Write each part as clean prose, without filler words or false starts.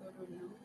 Ok,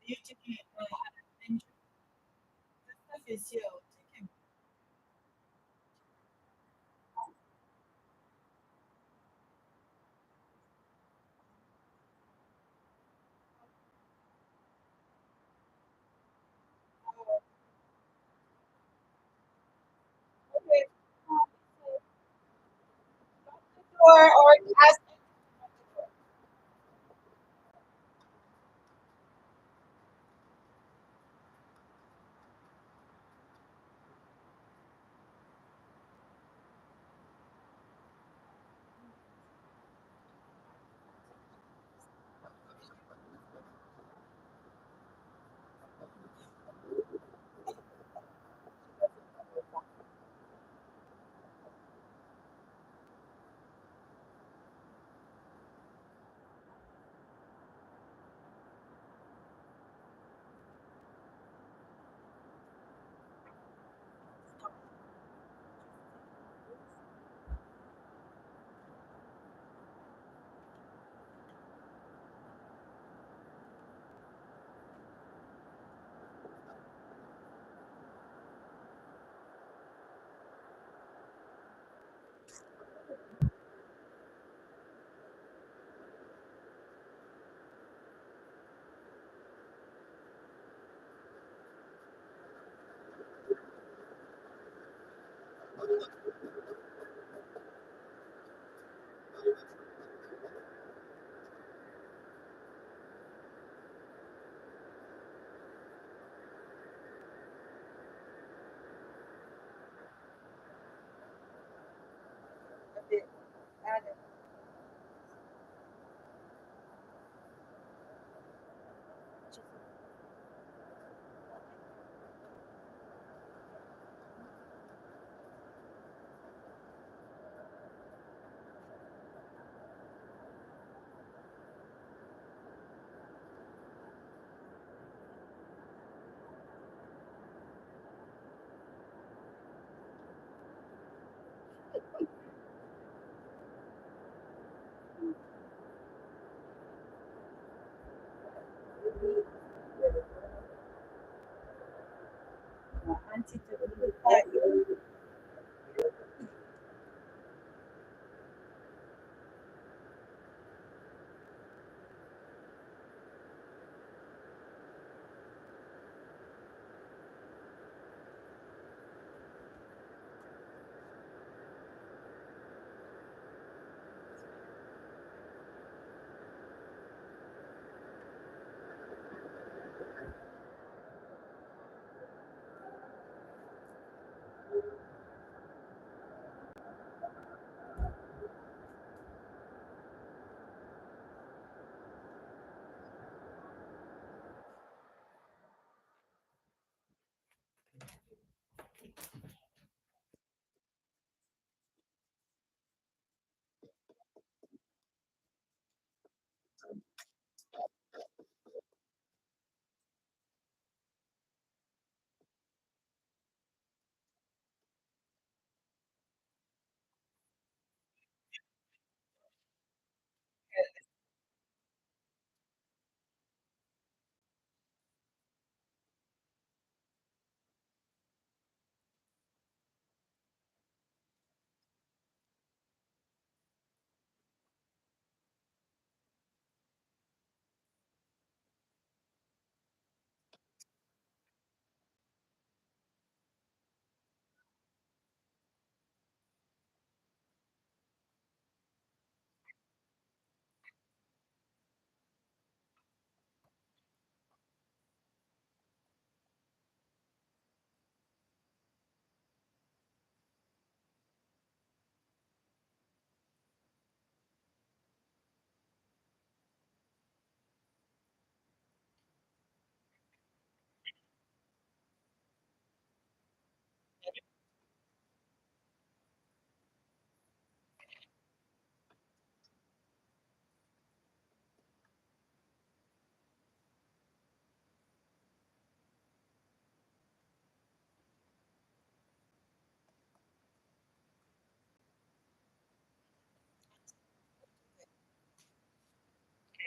eu tinha oficial. Or ask.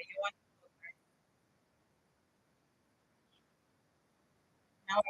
you want to go right now.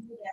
Yeah.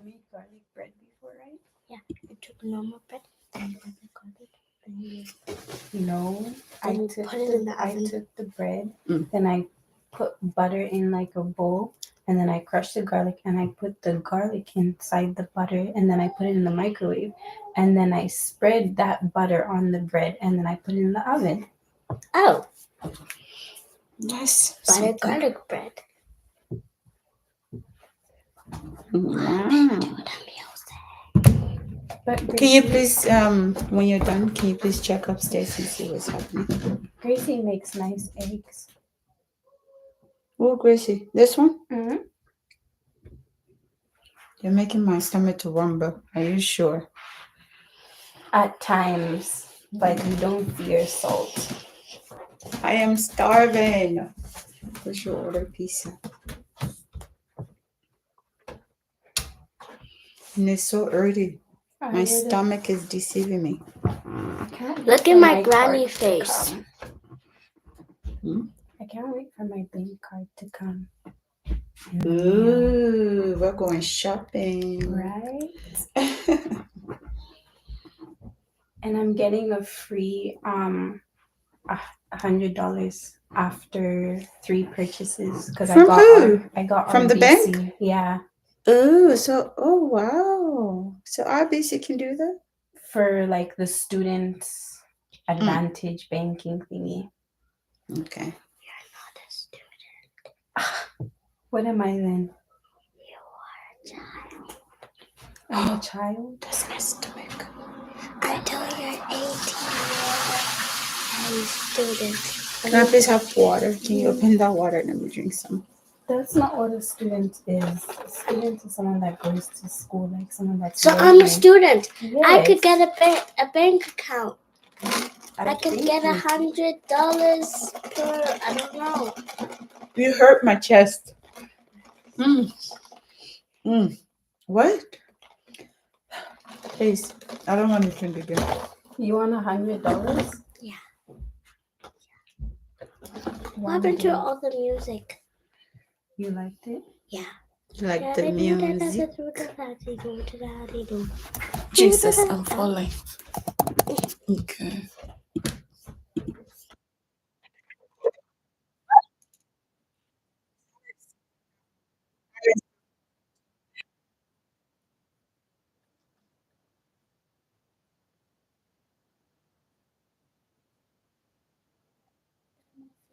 made garlic bread before, right? Yeah, you took normal bread, then you put the garlic, then you No, then you put it in the I oven. took the bread, Mm. then I put butter in like a bowl, and then I crushed the garlic, and I put the garlic inside the butter, and then I put it in the microwave, and then I spread that butter on the bread, and then I put it in the oven. Oh, That's butter something. garlic bread. Wow. But Can you Gracie, please, when you're done, can you please check upstairs and see what's happening? Gracie makes nice eggs. Oh, Gracie, this one? Mm-hmm. You're making my stomach to rumble. Are you sure? At times, but you don't fear salt. I am starving. We should order pizza. And it's so early. My stomach is deceiving me. I can't wait Look for at my card granny to face. come. Hmm? I can't wait for my bank card to come. Ooh, we're going shopping. Right? And I'm getting a free $100 after 3 purchases because From who? I got From the RBC. bank? Yeah, Oh wow. So RBC can do that? for like the students advantage banking thingy. Okay. You're not a student. What am I then? You are a child. I'm a child. That's my stomach. Until you're 18, you're a student. Can I please have water? Can you open that water and let me drink some? That's not what a student is. A student is someone that goes to school, like someone that's So working. I'm a student. Yes. I could get a bank account. I could think get you- $100 per, I don't know. You hurt my chest. What? Please. I don't want to drink again. You want $100? Yeah. What happened to all the music? You liked it? Yeah. You like the music? Jesus, I'm falling. Okay.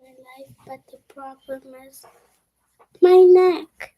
My life, but the problem is my neck.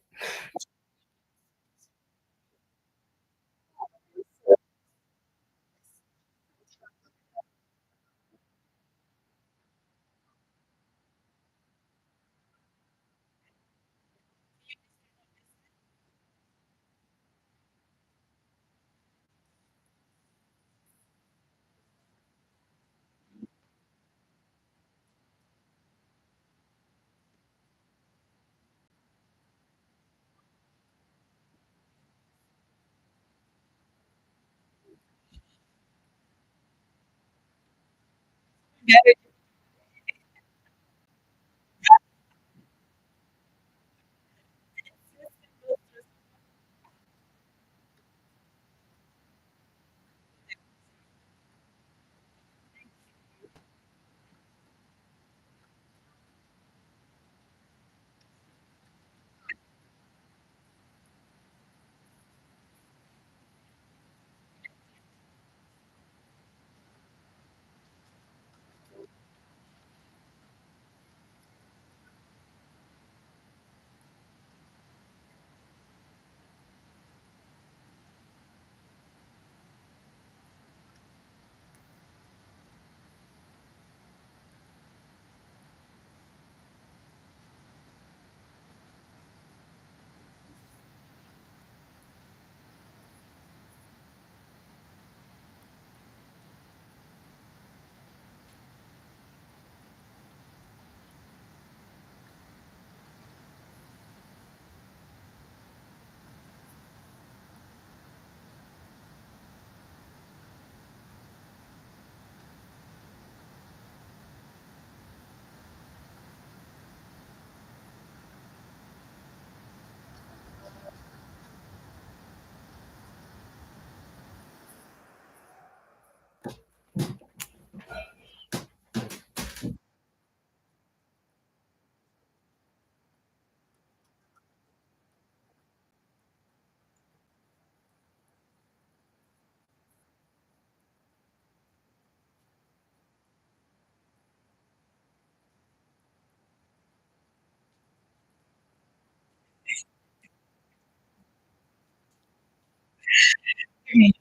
me.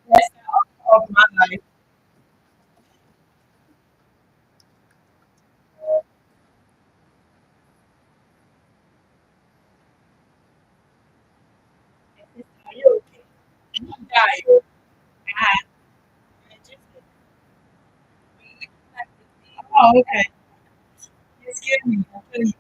That's of my life. Are you okay? I'm dying. Ah, oh, okay. Excuse me. I'm telling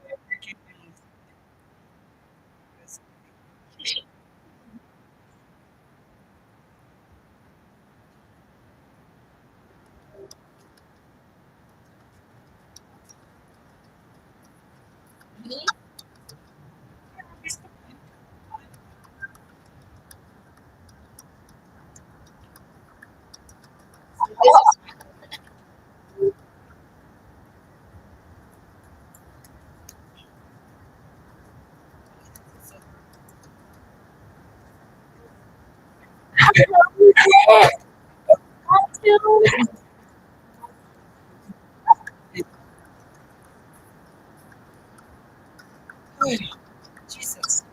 you. Jesus.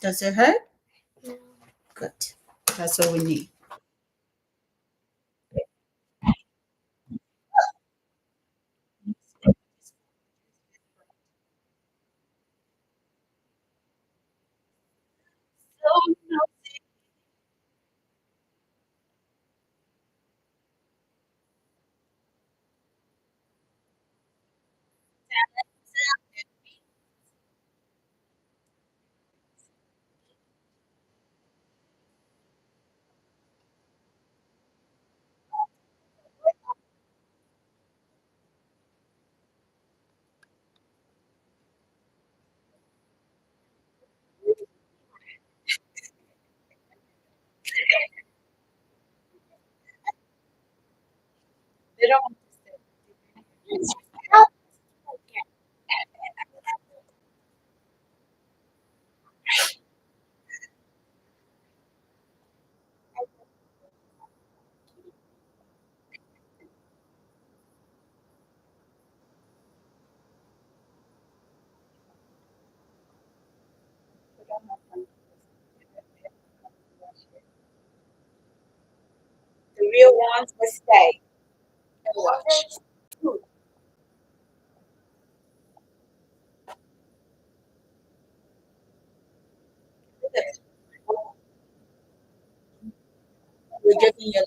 Does it hurt? No. Good. That's all we need. They don't understand. The real ones will stay and watch. You're giving your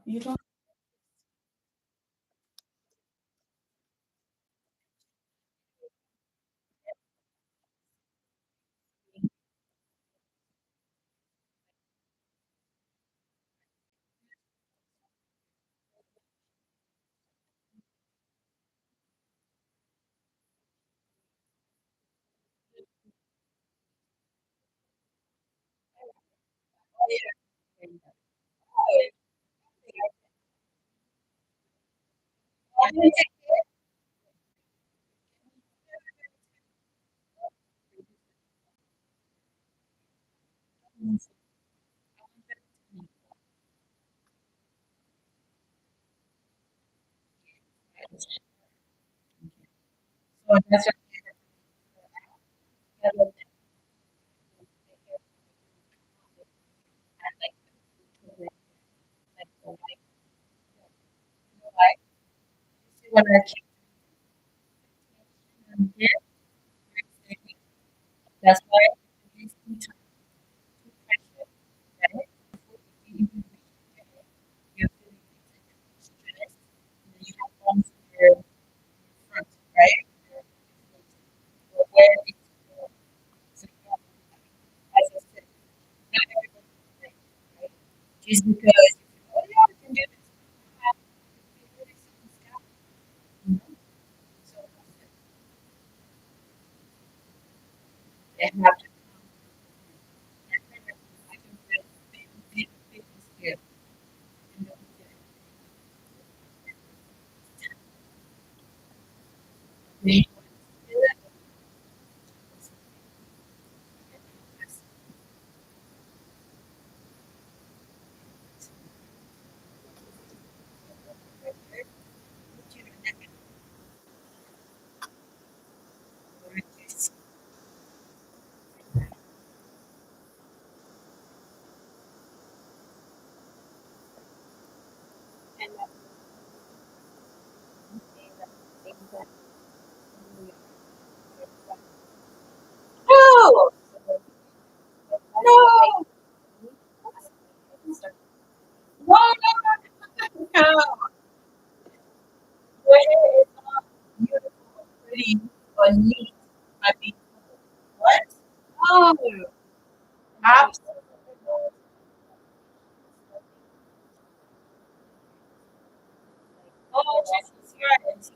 You don't. So that's what when I keep them here, that's why these two times right? You stress, and then you have one for front, right? Where it's so as I said, not everybody right? Just because oh yeah, I can do this. So they have to I can feel big skill. They no, no, no, no, no. Your hair is not beautiful, pretty, or neat by being what? Oh, absolutely. Oh, Jesus Christ.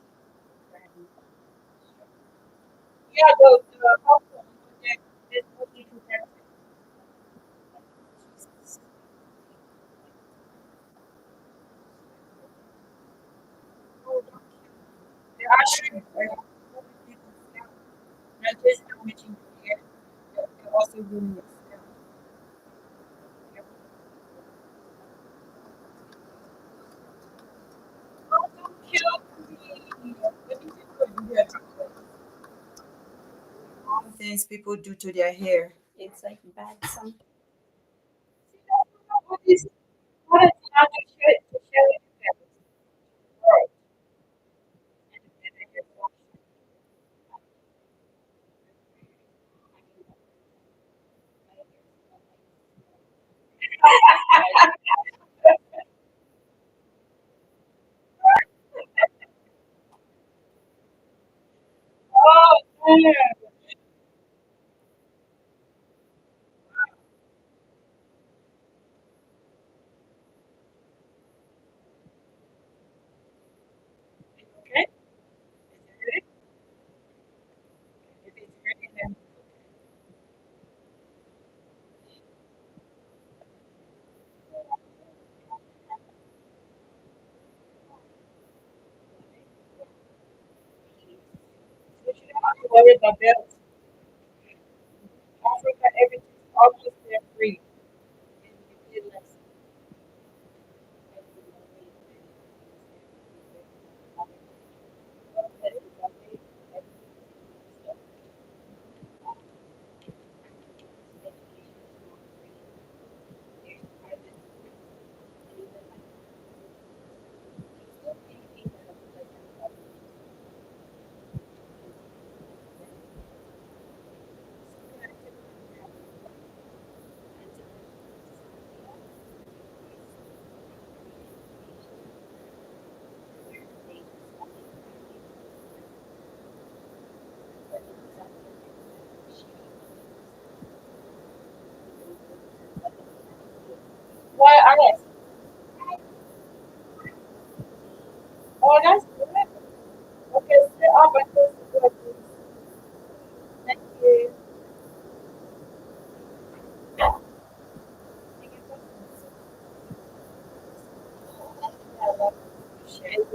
Yeah, the hospital, there's no need to protect it. They're actually not just damaging your hair, they're also ruining your scalp. Oh, don't kill me. Let me just go do that. All the things people do to their hair. It's like bad some. What is what is not to share with you guys? Right. Oh, man. Okay. If it's hurting, then but you don't have to worry about bills. Africa, everything's almost there free. And you pay less.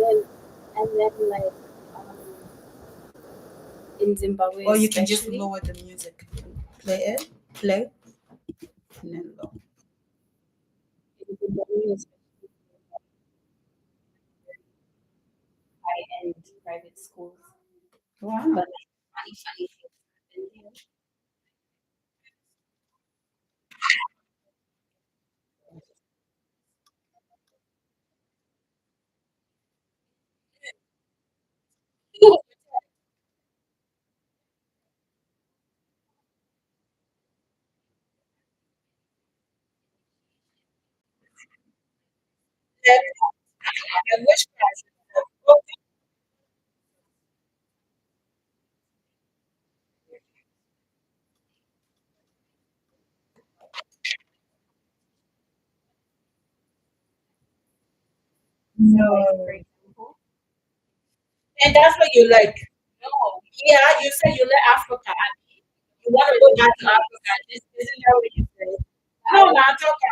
and then like in Zimbabwe, Or you can just especially, lower the music. Play it. Play. And then low. in Zimbabwe, especially high-end private schools, Wow. but like funny things happen here. And which class? Oh, So like for no. example, And that's what you like. No. Yeah, you said you like Africa. You want to go back to Africa. Isn't that what you said? No, no, I'm talking.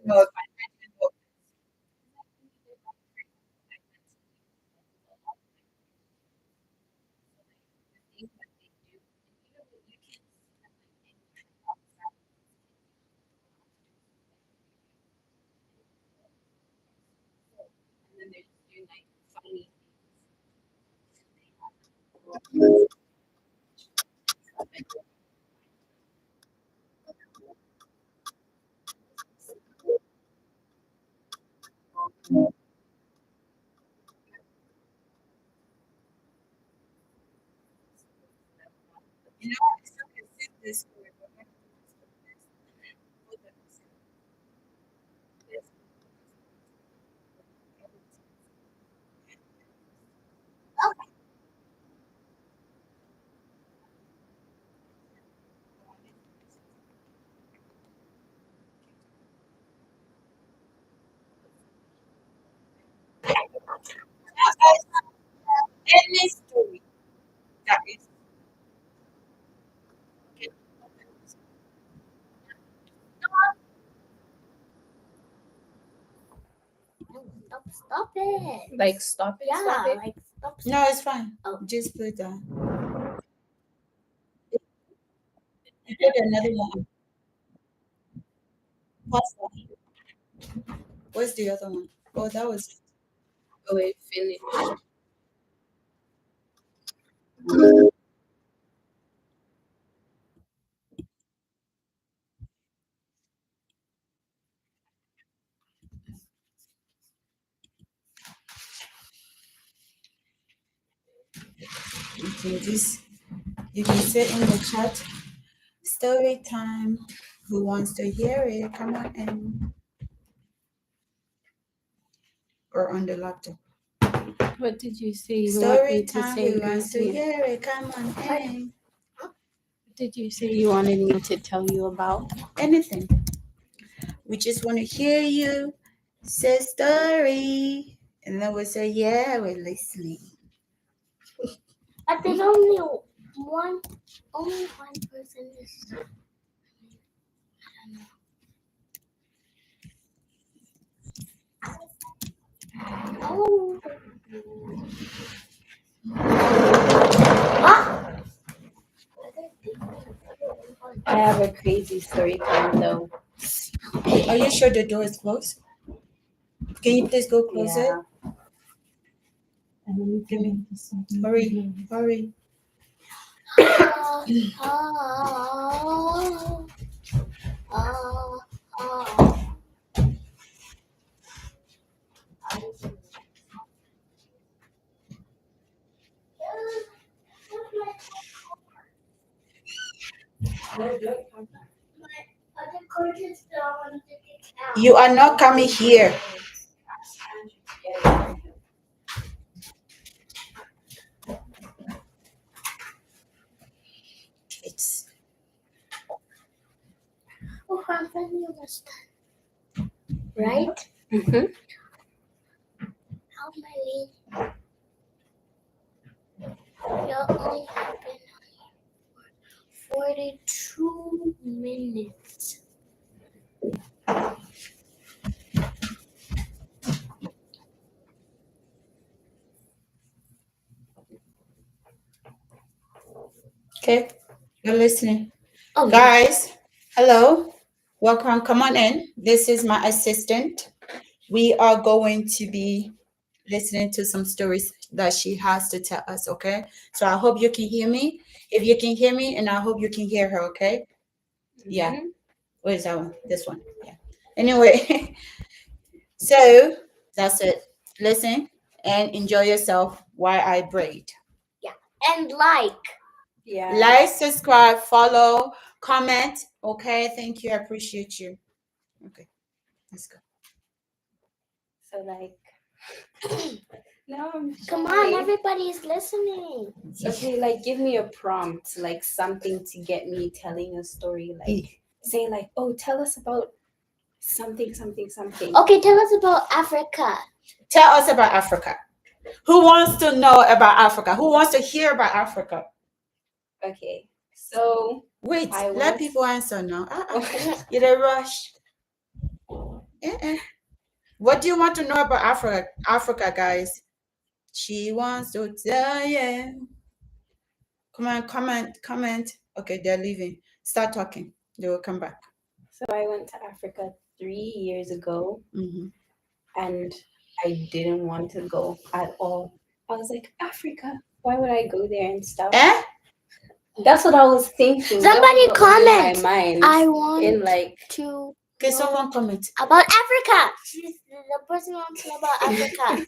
No, and then they're just doing like funny you know, I still can see this story, but I'm not going to this. Any story that is okay. Stop it. like stop it, Yeah, stop it. like stop. No, it's fine. Oh. Just put that. You put another one. Pasta. What's the other one? Oh, that was. Oh, it finished. You can say in the chat. Story time. Who wants to hear it? Come on in. Or on the laptop. What did you say you want Story me to time. say, Who wants to Gracie? hear it? Come on in. What did you say you wanted me to tell you about? Anything. We just want to hear you say story. And then we'll say, yeah, we're listening. But there's only one person is. Oh. Ah. I have a crazy story time though. Are you sure the door is closed? Can you please go close it? Yeah. And then Give me. Hurry, hurry. Ah, ah, ah, ah. You are not coming here. It's Oh, I'm finally almost done. Right? Mm-hmm. How many? You only have been 42 minutes. Okay, you're listening. Oh, Guys, hello. Welcome. Come on in. This is my assistant. We are going to be listening to some stories that she has to tell us, okay? So I hope you can hear me. If you can hear me, and I hope you can hear her, okay? Yeah. Mhm. Where is that one? This one. Yeah. Anyway, so that's it. Listen and enjoy yourself while I braid. yeah. And like. Yeah. Like, subscribe, follow, comment. Okay, thank you. I appreciate you. Okay, let's go. So like, no, I'm Come on, shy. everybody is listening. Okay, like give me a prompt, like something to get me telling a story. Like say like, oh, tell us about something, something, something. Okay, tell us about Africa. Tell us about Africa. Who wants to know about Africa? Who wants to hear about Africa? Okay, so Wait, I let want- people answer now. You don't rush. What do you want to know about Africa? Africa, guys. She wants to tell you. Come on, comment. Okay, they're leaving. Start talking. They will come back. So I went to Africa 3 years ago, Mhm. and I didn't want to go at all. I was like, Africa, why would I go there and stuff? Eh? That's what I was thinking. That Somebody was what was comment. in my mind. I want in like to Okay, know someone comment. about Africa. The person wants to know about Africa.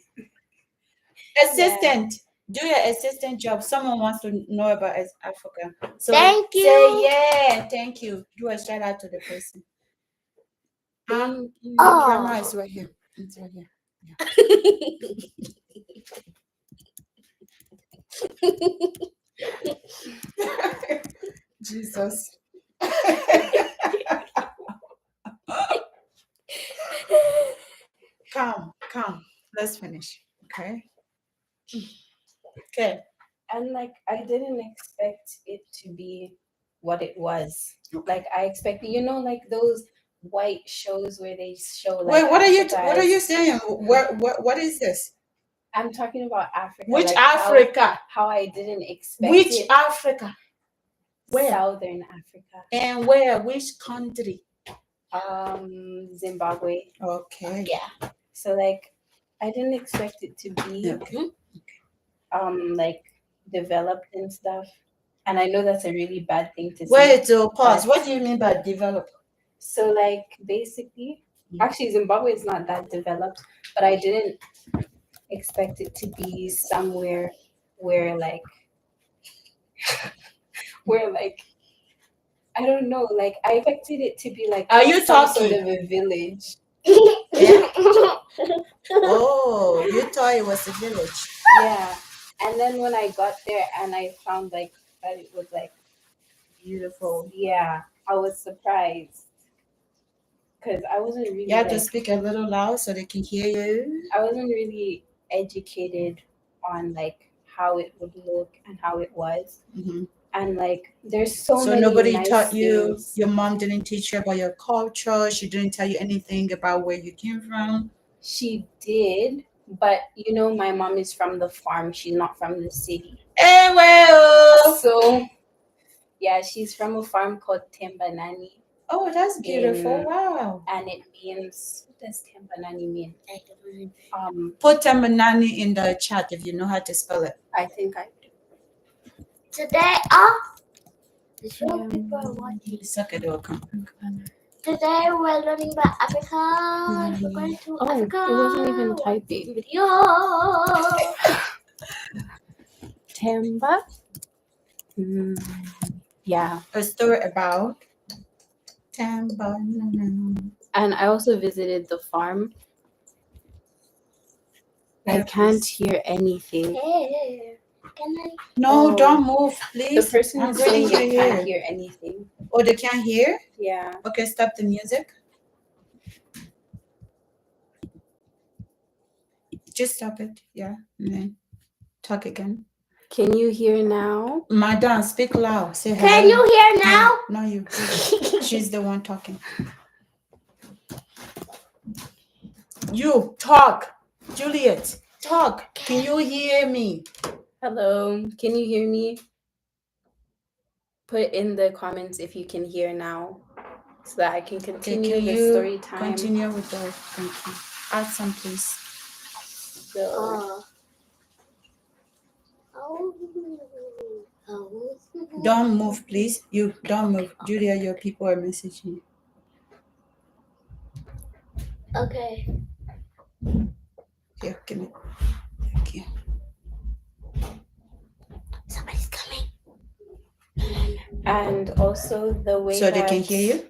Assistant. Do your assistant job. Someone wants to know about Africa. So Thank you. say yeah. Thank you. Do a shout out to the person. Thank you. The Oh. camera is right here. It's right here. Jesus. Come. Let's finish. Okay. Okay. And like I didn't expect it to be what it was. Okay. Like I expected, like those white shows where they show like Wait, what Africa are you as- saying? What is this? I'm talking about Africa. Which like Africa? How I didn't expect Which it. Africa? Where? Southern Africa. And where? Which country? Zimbabwe. Okay. Yeah. So like I didn't expect it to be Okay. like developed and stuff. And I know that's a really bad thing to say. Wait, to pause. but- What do you mean by develop? So like basically, actually Zimbabwe is not that developed, but I didn't expect it to be somewhere where like where like I don't know, like I expected it to be like Are you some talking? sort of a village. Oh, you thought it was a village. Yeah. And then when I got there and I found like that it was like Beautiful. yeah, I was surprised. Because I wasn't really You have to like, speak a little loud so they can hear you. I wasn't really educated on like how it would look and how it was. Mm-hmm. And like there's so So many nobody nice taught you. things. Your mom didn't teach you about your culture. She didn't tell you anything about where you came from. She did, but my mom is from the farm. She's not from the city. Hey, well. So yeah, she's from a farm called Tembanani. Oh, that's beautiful. In- Wow. And it means, what does Tembanani mean? Put Tamanani in the chat if you know how to spell it. I think I do. Today, the show people are watching. Suck it, will come. Today we're learning about Africa. We're going to Africa. It wasn't even typing. Video. Tamba. Yeah. A story about Tamba. And I also visited the farm. I can't hear anything. Hey, can I? No, Oh. don't move, please. The person I'm is saying ready they to can't hear. hear anything. Oh, they can't hear? Yeah. Okay, stop the music. Just stop it. Yeah. And then talk again. Can you hear now? Madam, speak loud. Say hello. Can you hear now? No, you. She's the one talking. You talk, Juliet. Talk. Can you hear me? Hello, can you hear me? Put in the comments if you can hear now, so that I can Okay, continue can the you story time. continue with the thank you. Add some, please. So, Don't move, please. You don't move. Julia, your people are messaging you. Okay. Here, give me. Thank you. Somebody's coming. and also the way So that they can hear you?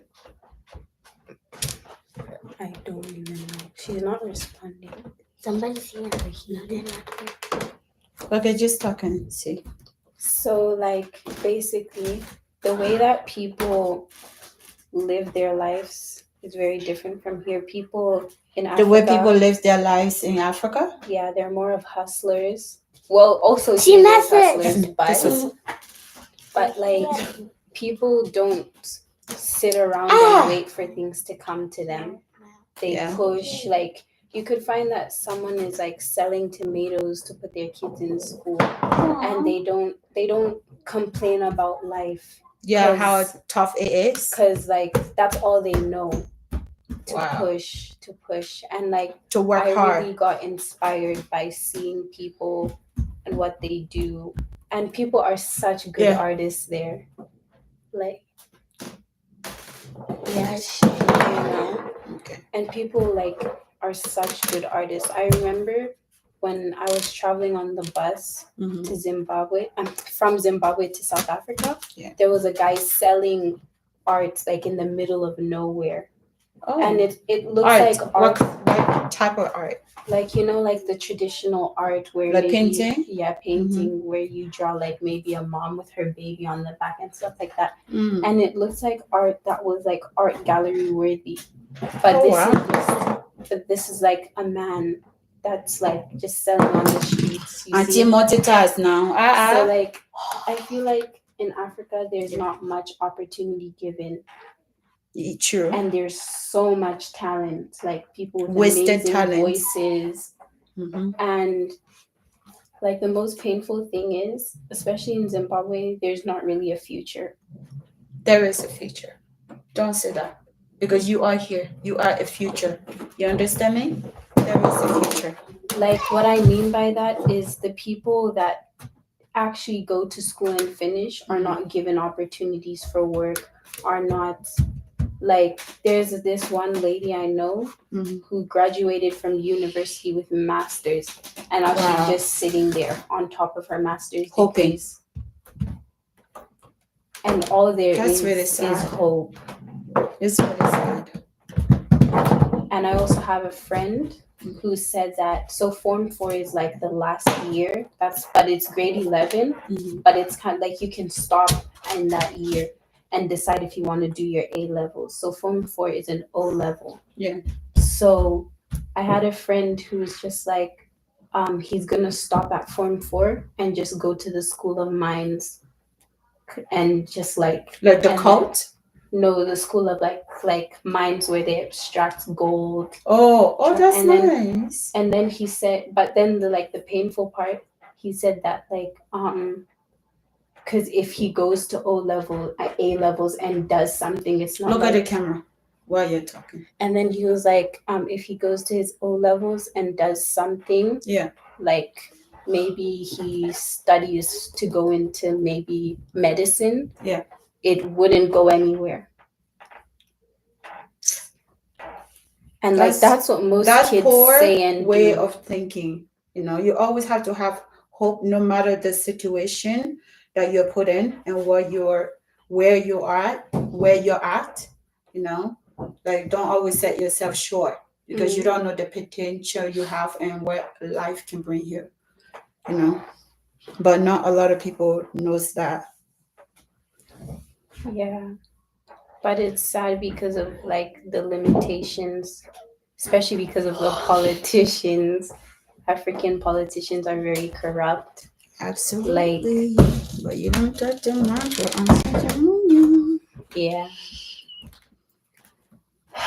I don't even know. She's not responding. Somebody's here. Okay, just talk and see. So, like, basically, the way that people live their lives is very different from here. People in Africa, The way people live their lives in Africa? yeah, they're more of hustlers. Well, also She here there's messaged. hustlers, but like people don't sit around and wait for things to come to them. They Yeah. push. Like, you could find that someone is like selling tomatoes to put their kids in school, and they don't complain about life. Yeah, how tough it is. Because like that's all they know, to Wow. push and like To work I hard. really got inspired by seeing people and what they do, and people are such good artists there. Like, yeah, Okay. and people like are such good artists. I remember when I was traveling on the bus to Zimbabwe, from Zimbabwe to South Africa, there was a guy selling art like in the middle of nowhere. Oh. And it looks art. like art. What type of art? Like, you know, like the traditional art where Like maybe, painting? Yeah, painting where you draw like maybe a mom with her baby on the back and stuff like that. And it looks like art that was like art gallery worthy. But this is like a man that's like just selling on the streets. You see? Multitask now. So like I feel like in Africa there's not much opportunity given. True. And there's so much talent, like people with wasted amazing talents. voices. And like the most painful thing is, especially in Zimbabwe, there's not really a future. There is a future. Don't say that. Because you are here. You are a future. You understand me? There is a future. Like, what I mean by that is the people that actually go to school and finish are not given opportunities for work, are not like, there's this one lady I know who graduated from university with masters, and now she's just sitting there on top of her master's degrees. And all there is hope. It's really sad. And I also have a friend who said that, so Form 4 is like the last year, but it's grade 11, but it's kind of like you can stop in that year and decide if you want to do your A levels. So Form 4 is an O level. Yeah. So I had a friend who's just like, he's gonna stop at Form 4 and just go to the School of Mines, and just like the cult. No, the school of like mines where they extract gold. Oh, that's nice. And then he said, but then the painful part, he said that like because if he goes to A levels and does something, it's not. Look at the camera while you're talking. And then he was like, if he goes to his O levels and does something, like maybe he studies to go into maybe medicine, it wouldn't go anywhere. And that's what most kids say and way do. of thinking. You know, you always have to have hope no matter the situation that you're put in and where you're at, you know. Like, don't always set yourself short, because you don't know the potential you have and what life can bring you, you know. But not a lot of people knows that. Yeah. But it's sad because of like the limitations, especially because of the politicians. African politicians are very corrupt. Absolutely. But you don't touch the mark or on. Yeah.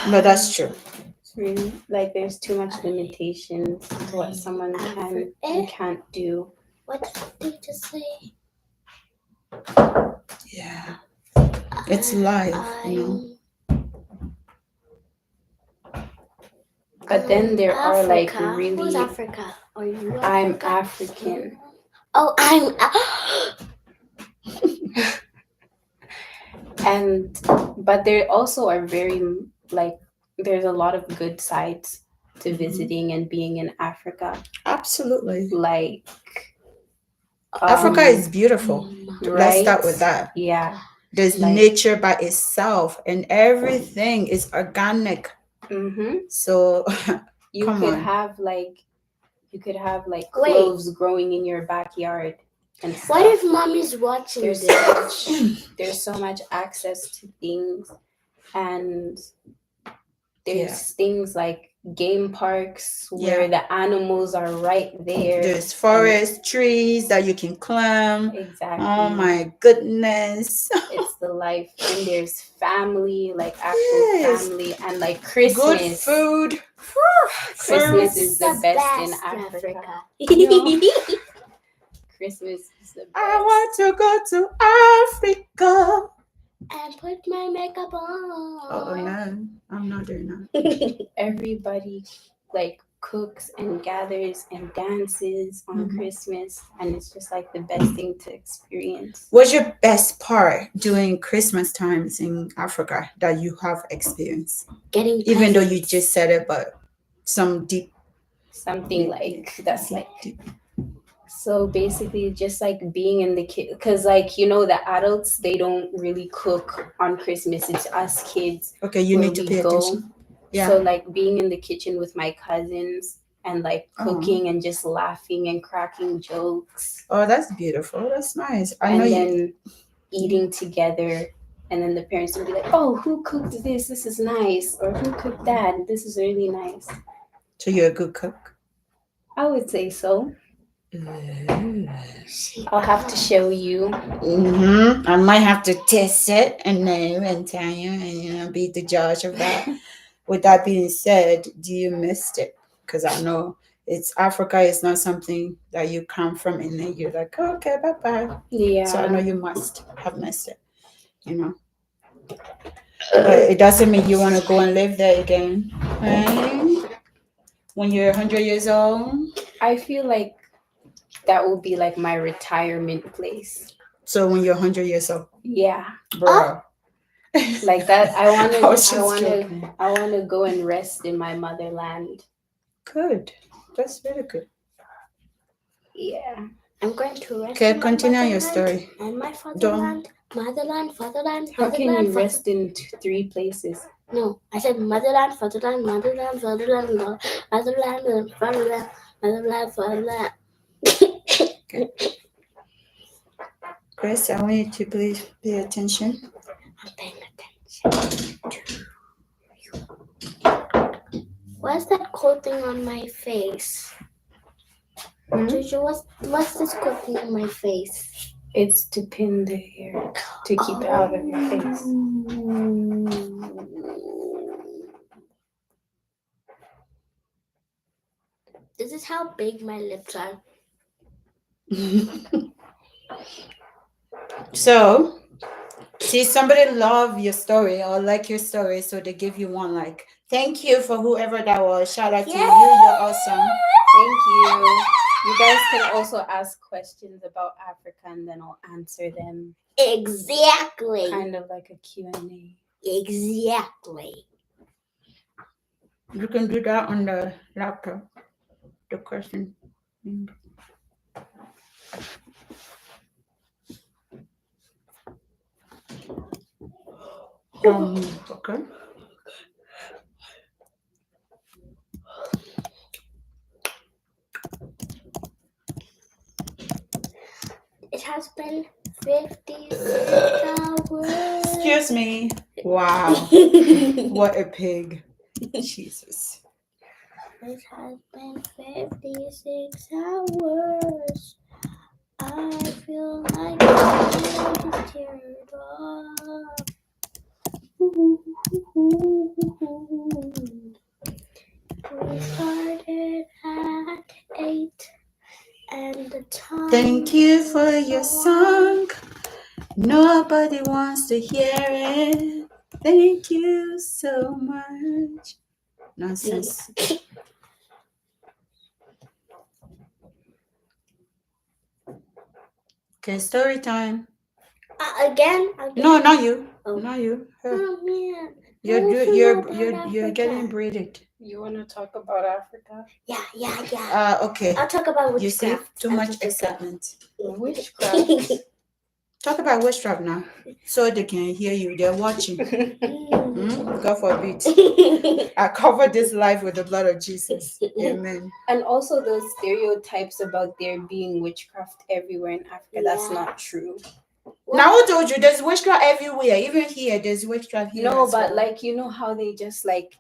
But that's true. It's really like there's too much limitations to what someone can and can't do. What did you say? Yeah. It's life, you know. But then there are like Africa. Who's really. Africa? Are you Africa? I'm African. Oh, I'm. And but there also are very like there's a lot of good sides to visiting and being in Africa. Absolutely. Like Africa is beautiful. right? Let's start with that. Yeah. There's Like- nature by itself, and everything is organic. So you come could on. have like cloves growing in your backyard and stuff. What if mommy's watching There's so much access to things, and there's things like game parks where the animals are right there. There's forest, trees that you can climb. Exactly. Oh my goodness. It's the life. And there's family, like actual family, and like Christmas. Good food. Christmas is the best in Africa. Christmas is the best. I want to go to Africa. And put my makeup on. Oh no, I'm not doing that. Everybody like cooks and gathers and dances on Christmas, and it's just like the best thing to experience. What's your best part during Christmas times in Africa that you have experienced? Getting even though you just said it, but some deep something like that's like deep. So basically just like being in the kitchen, because like the adults, they don't really cook on Christmas. It's us kids. Okay, you need to pay attention. Yeah. So like being in the kitchen with my cousins and like cooking and just laughing and cracking jokes. Oh, that's beautiful. That's nice. And then eating together, and then the parents would be like, "Oh, who cooked this? This is nice," or "Who cooked that? This is really nice." So you're a good cook? I would say so. I'll have to show you. I might have to test it and know and tell you and be the judge of that. With that being said, do you miss it? Because I know it's Africa is not something that you come from and then you're like, oh, okay, bye-bye. Yeah. So I know you must have missed it, But it doesn't mean you want to go and live there again, right? When you're 100 years old. I feel like that will be like my retirement place. So when you're 100 years old. Yeah. Bro. Like that. I want to go and rest in my motherland. Good. That's really good. Yeah. I'm going to rest. Okay, continue your story. And my fatherland. Motherland. How can you rest in 3 places? No, I said motherland, fatherland. Okay. Chris, I want you to please pay attention. I'm paying attention. What's that cold thing on my face? Jojo, what's this cold thing on my face? It's to pin the hair to keep it out of your face. This is how big my lips are. So, see, somebody love your story or like your story, so they give you one like, thank you for whoever that was. Shout out to you. You're awesome. Thank you. You guys can also ask questions about Africa and then I'll answer them. Exactly. Kind of like a Q&A. Exactly. You can do that on the laptop. The question. Okay. It has been 56 hours. Excuse me. Wow. What a pig. Jesus. It has been 56 hours. I I feel like just tear it off. We started at 8 and the time. Thank you for your song. Nobody wants to hear it. Thank you so much. Nonsense. Okay, story time. Again? No, not you. Oh. Not you. Her. Oh man. You're getting braided. You want to talk about Africa? Yeah. Okay. I'll talk about witchcraft. You see, too much After this. excitement. Witchcraft. Talk about witchcraft now, so they can hear you. They're watching. God forbid. I cover this life with the blood of Jesus. Amen. And also those stereotypes about there being witchcraft everywhere in Africa. That's Yeah. not true. Now who told you there's witchcraft everywhere? Even here, there's witchcraft here. No, as but well. like you know how they just like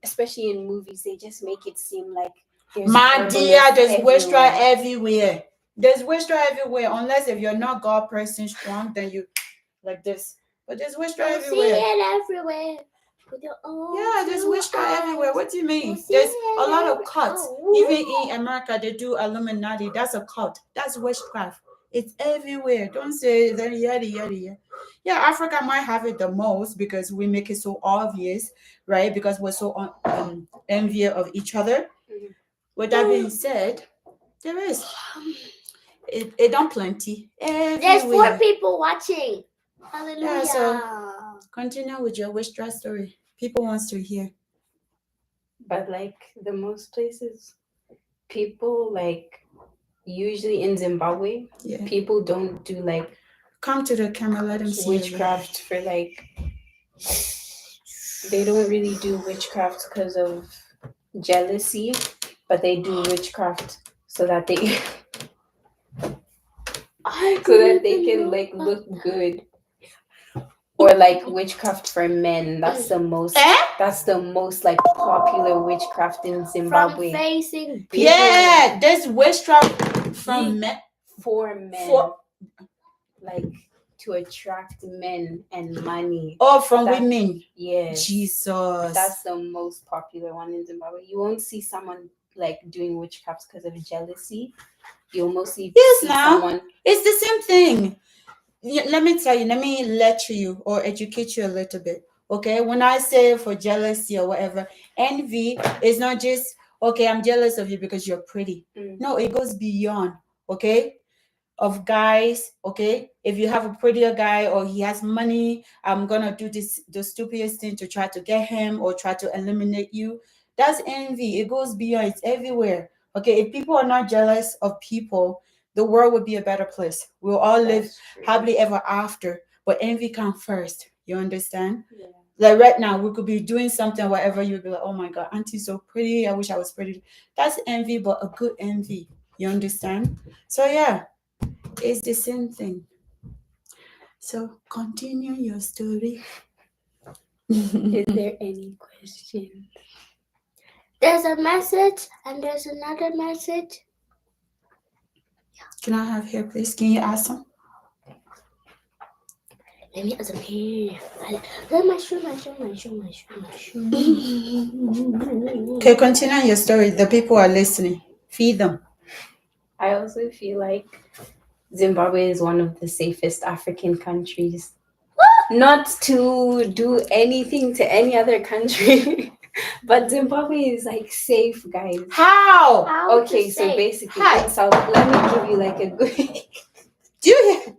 especially in movies, they just make it seem like there's My dear, herbalists there's witchcraft everywhere. everywhere. There's witchcraft everywhere. Unless if you're not God person strong, then you like this. But there's witchcraft You'll see everywhere. it everywhere. With your own Yeah, there's witchcraft eyes. everywhere. What do you mean? You'll see There's it a lot of everywhere. cults. Oh, Even in America, they do Illuminati. That's a cult. That's witchcraft. It's everywhere. Don't say that yada yada yada. Yeah, Africa might have it the most because we make it so obvious, right? Because we're so envious of each other. Mhm. With that being said, there is. It done plenty. There's 4 Everywhere. people watching. Hallelujah. Yeah, so continue with your witchcraft story. People wants to hear. But like the most places, people like usually in Zimbabwe, Yeah. people don't do like Come to the camera, let them see you. witchcraft for like they don't really do witchcraft because of jealousy, but they do witchcraft so that they can like look good. Or like witchcraft for men. That's the most like popular witchcraft in Zimbabwe. From facing Yeah, there's witchcraft from men. For men. Like to attract men and money. Oh, from women. Yes. Jesus. That's the most popular one in Zimbabwe. You won't see someone like doing witchcraft because of jealousy. You'll mostly see someone. It's the same thing. Let me tell you, let me lecture you or educate you a little bit. Okay, when I say for jealousy or whatever, envy is not just okay, I'm jealous of you because you're pretty. No, it goes beyond, okay, of guys. Okay, if you have a prettier guy or he has money, I'm gonna do the stupidest thing to try to get him or try to eliminate you. That's envy. It goes beyond. It's everywhere. Okay, if people are not jealous of people, the world would be a better place. We'll all live happily ever after. But envy comes first. You understand? Yeah. Like right now, we could be doing something, whatever, you'd be like, oh my God, Auntie's so pretty. I wish I was pretty. That's envy, but a good envy. You understand? So yeah, it's the same thing. So continue your story. Is there any question? There's a message and there's another message. Can I have here, please? Can you ask them? Let me ask them here. Let my shoe. Okay, continue your story. The people are listening. Feed them. I also feel like Zimbabwe is one of the safest African countries. Not to do anything to any other country, but Zimbabwe is like safe, guys. How? Okay, so basically, in South, let me give you like a good. Do you hear?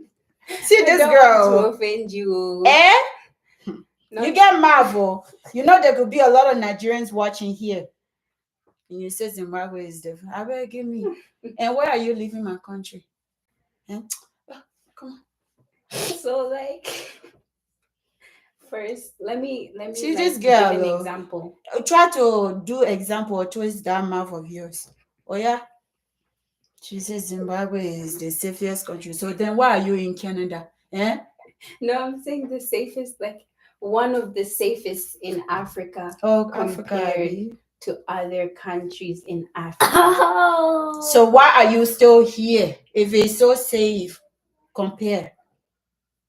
See this don't girl? want to offend you. You get Marvel. You know there could be a lot of Nigerians watching here. And you say Zimbabwe is different. I better give me. And where are you leaving my country? Come on. So like, first, let me See like, this girl, give an example. Try to do example or twist that mouth of yours. Oh yeah. She says Zimbabwe is the safest country. So then why are you in Canada? No, I'm saying the safest, like one of the safest in Africa. Oh, compared Africa. to other countries in Africa. Oh. So why are you still here if it's so safe? Compare.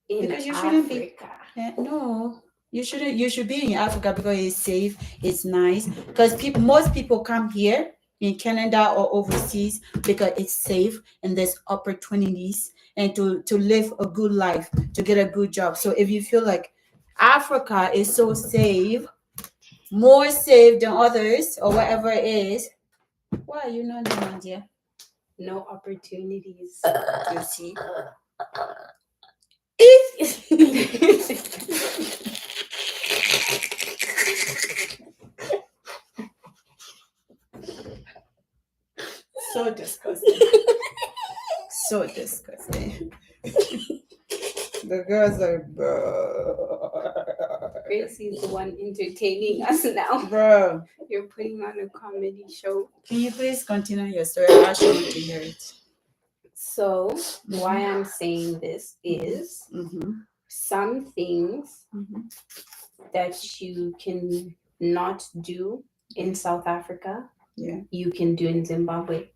In Because you shouldn't be. Africa. No, you shouldn't. You should be in Africa because it's safe, it's nice. Because most people come here in Canada or overseas because it's safe and there's opportunities and to live a good life, to get a good job. So if you feel like Africa is so safe, more safe than others or whatever it is, why are you not doing it, dear? No opportunities. You see. So disgusting. So disgusting. The girls are Gracie's the one entertaining us now. bro. You're putting on a comedy show. Can you please continue your story? I actually want to hear it. So why I'm saying this is some things that you can not do in South Africa, you can do in Zimbabwe.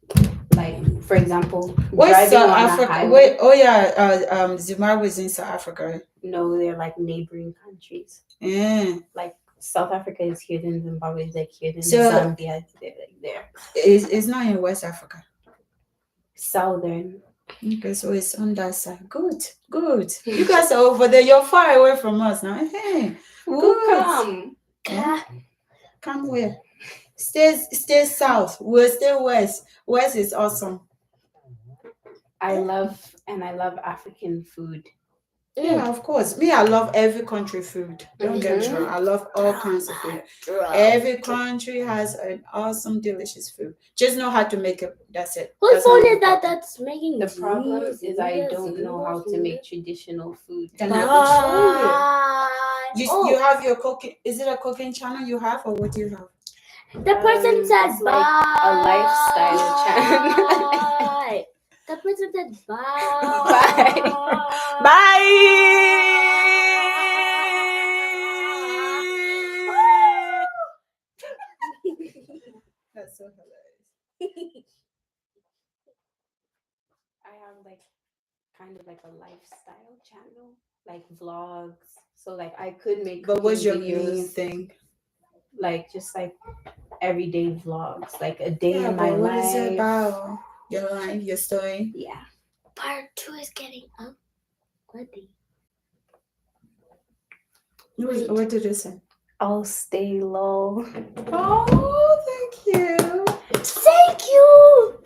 Like, for example, What's driving South on a Africa? highway. Wait, oh yeah, Zimbabwe is in South Africa, right? No, they're like neighboring countries. Yeah. Like South Africa is here, then Zimbabwe is like here, then So- Zambia is there, like there. It's not in West Africa. Southern. Okay, so it's on that side. Good. You guys are over there. You're far away from us now. Hey, We'll good. come. Come where? Stay south. We'll stay west. West is awesome. I love African food. Yeah, of course. Me, I love every country food. Don't get me wrong. I love all kinds of food. Every country has an awesome, delicious food. Just know how to make it. That's it. Whose That's phone not is the that? problem. That's making The problem noise. is I don't know how to make traditional food. Then I will show you. Bye. You have your cooking. Is it a cooking channel you have, or what do you have? The person said it's like a lifestyle channel. bye. The person said bye. That's so hilarious. I have like kind of like a lifestyle channel, like vlogs. So like I could make But what's your cooking main videos, thing? like just like everyday vlogs, like a day in my but what life. is it about? Your life, your story. Yeah. Part 2 is getting up. Ready. What did you say? I'll stay low. Oh, thank you. Thank you.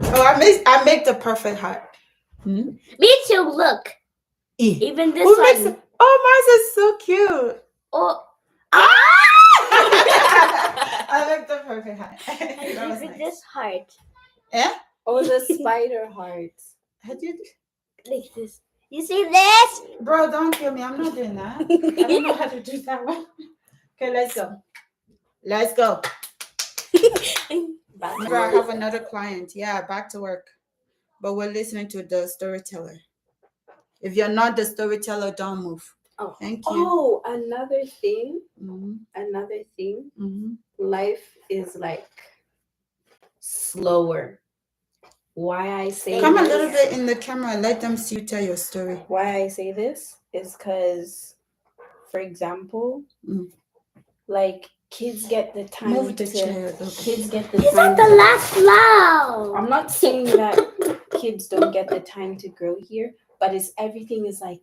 Oh, I make the perfect heart. Me too. Look. Even this Who one. makes it? Oh, mine is so cute. Oh. I make the perfect heart. And That was even nice. this heart. Yeah? Oh, the spider hearts. How do you Like this. You see this? Bro, don't kill me. I'm not doing that. I don't know how to do that one. Okay, let's go. Let's go. Remember, I have another client. Yeah, back to work. But we're listening to the storyteller. If you're not the storyteller, don't move. Oh. Thank you. Oh, another thing. Mm-hmm. Life is like slower. Why I say Come a this, little bit in the camera and let them see you tell your story. Why I say this is because, for example, Mm. like kids get the time Move the to. chair. Kids get the He's time. at the last flower. I'm not saying that kids don't get the time to grow here, but it's everything is like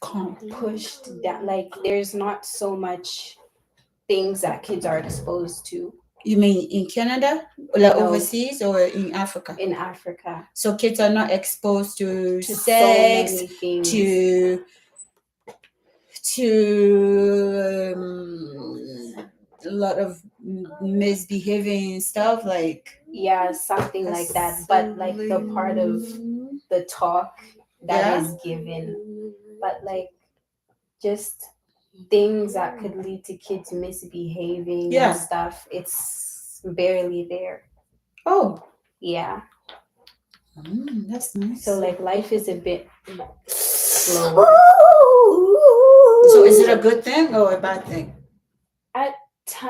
Calm. pushed down. Like there's not so much things that kids are exposed to You mean in Canada? Like No. overseas or in Africa? in Africa. So kids are not exposed to To so sex, many things. to a lot of misbehaving stuff like Yeah, something like that. But like the part of the talk that is given, but like just things that could lead to kids misbehaving Yeah. and stuff, it's barely there. Oh, Yeah. that's nice. So like life is a bit slower. So is it a good thing or a bad thing?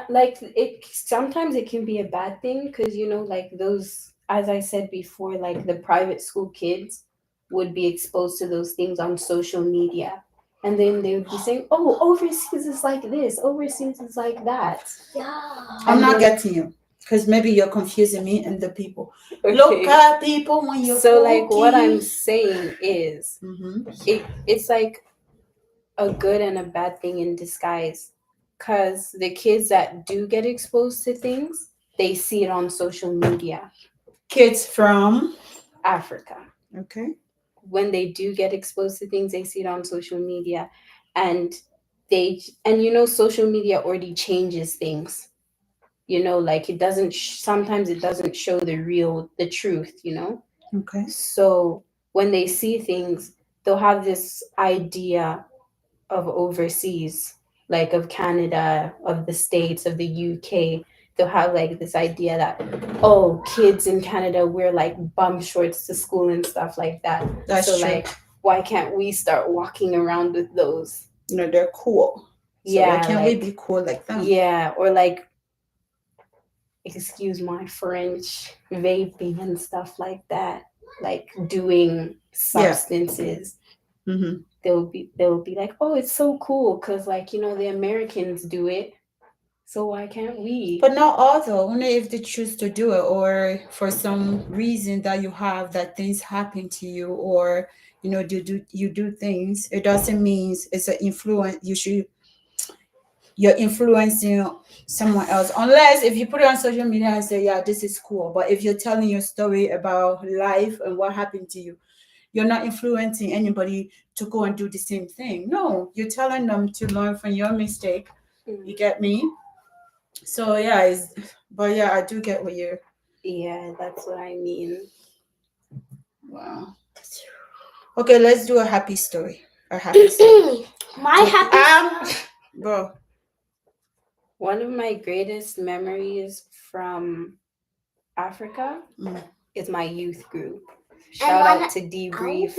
like it sometimes it can be a bad thing because like those, as I said before, like the private school kids would be exposed to those things on social media, and then they would be saying, oh, overseas is like this, overseas is like that. Yeah. I'm not then- getting you because maybe you're confusing me and the people. Okay. Look at people when you're So like what I'm cooking. saying is it's like a good and a bad thing in disguise, because the kids that do get exposed to things, they see it on social media. Kids from Africa, okay. when they do get exposed to things, they see it on social media, and social media already changes things. Like it doesn't sometimes it doesn't show the truth. Okay. So when they see things, they'll have this idea of overseas, like of Canada, of the States, of the UK. They'll have like this idea that, oh, kids in Canada wear like bum shorts to school and stuff like that. That's so true. like, why can't we start walking around with those? They're cool. So why can't we be cool like them? Yeah, or like, excuse my French, vaping and stuff like that, like doing substances. Mm-hmm. They'll be like, oh, it's so cool because like the Americans do it, so why can't we? But not all though. Only if they choose to do it, or for some reason that you have that things happen to you, or you do things. It doesn't mean it's an influence. You're influencing someone else, unless if you put it on social media and say, yeah, this is cool. But if you're telling your story about life and what happened to you, you're not influencing anybody to go and do the same thing. No, you're telling them to learn from your mistake. You get me? So yeah, but yeah, I do get what you're. Yeah, that's what I mean. Wow. Okay, let's do a happy story. A happy story. My happy Bro. One of my greatest memories from Africa is my youth group. Shout out to Debrief.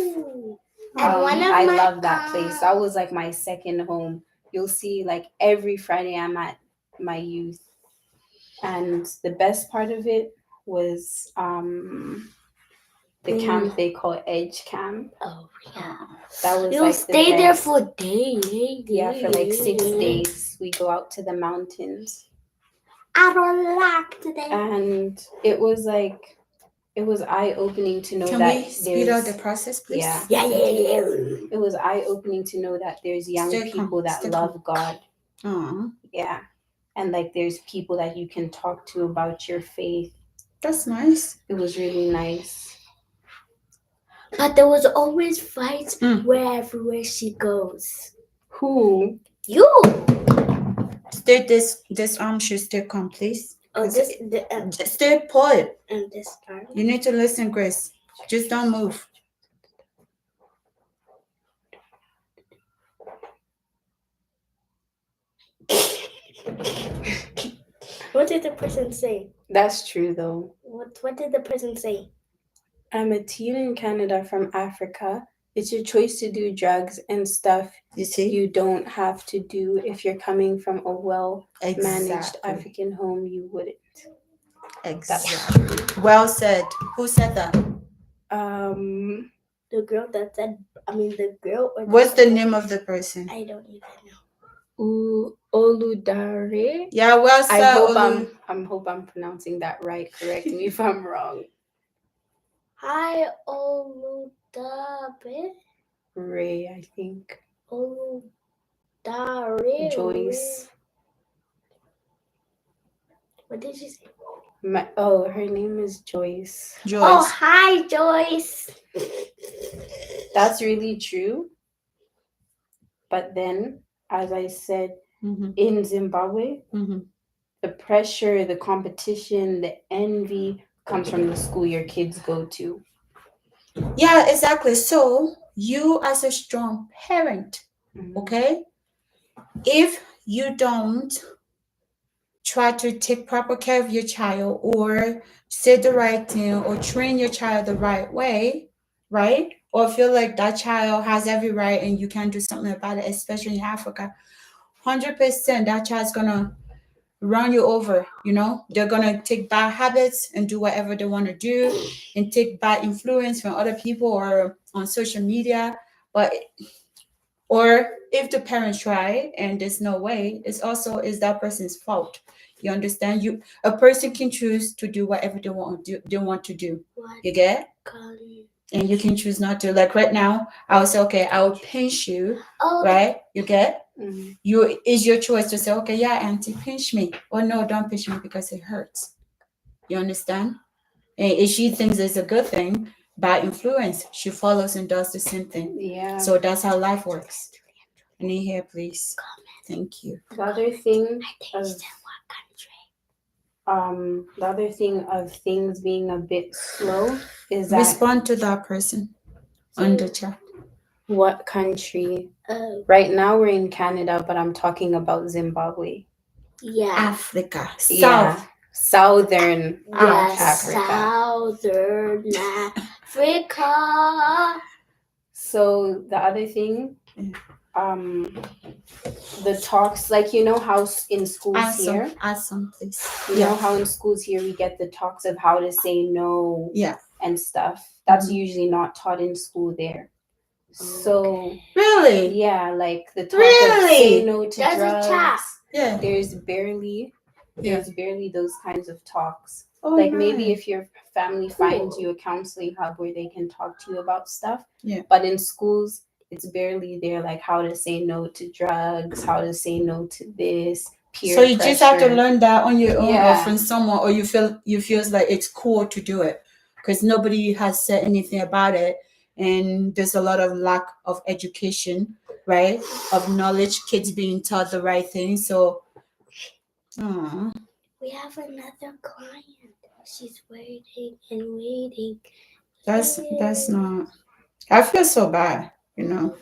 I love that place. That was like my second home. You'll see like every Friday I'm at my youth. And the best part of it was the camp they call Edge Camp. Oh yeah. That was You'll like stay there for days. Yeah, for like 6 days. We go out to the mountains. I don't like today. And it was eye-opening to know Can that we speed up the process, please? Yeah. Yeah. It was eye-opening to know that there's young people that love God. Yeah. And like there's people that you can talk to about your faith. That's nice. It was really nice. But there was always fights wherever she goes. Who? You. Stay this should stay calm, please. Oh, stay put. And this part. You need to listen, Grace. Just don't move. What did the person say? That's true though. What did the person say? I'm a teen in Canada from Africa. It's your choice to do drugs and stuff you don't have to do. If you're coming from a well-managed African home, you wouldn't. Exactly. Well said. Who said that? The girl that said, the girl. Or what's the name of the person? I don't even know. Oludare. Yeah, well said. I hope I'm pronouncing that right. Correct me if I'm wrong. Hi, Oludare. Ray, I think. Oludare. Joyce. What did you say? Her name is Joyce. Oh, hi, Joyce. That's really true. But then, as I said, in Zimbabwe, the pressure, the competition, the envy comes from the school your kids go to. Yeah, exactly. So you as a strong parent, okay, if you don't try to take proper care of your child or say the right thing or train your child the right way, right? Or feel like that child has every right and you can do something about it, especially in Africa, 100% that child's gonna run you over. They're gonna take bad habits and do whatever they want to do, and take bad influence from other people or on social media. But or if the parents try and there's no way, it's also is that person's fault. You understand? A person can choose to do whatever they want to do. You get? And you can choose not to. Like right now, I will say, okay, I will pinch you, right? You get? It's your choice to say, okay, yeah, auntie, pinch me. Or no, don't pinch me because it hurts. You understand? And if she thinks it's a good thing, by influence, she follows and does the same thing. Yeah. So that's how life works. And in here, please. Thank you. The other thing of things being a bit slow is that Respond to that person on the chat. what country? Right now we're in Canada, but I'm talking about Zimbabwe. Yeah. Africa. Yeah. Southern Africa. Africa. Southern Africa. So the other thing, the talks, like how in schools here, Awesome, please. you know how in schools here we get the talks of how to say no, and stuff. That's usually not taught in school there. So really, yeah, like the talk of say no to drugs. Yeah. There's barely those kinds of talks. Maybe if your family finds you a counseling hub where they can talk to you about stuff. Yeah. But in schools, it's barely there, like how to say no to drugs, how to say no to this. So you just have to learn that on your own, Yeah. or from someone, or you feel like it's cool to do it because nobody has said anything about it, and there's a lot of lack of education, right? Of knowledge, kids being taught the right thing. So, we have another client. She's waiting and waiting. That's not. I feel so bad, And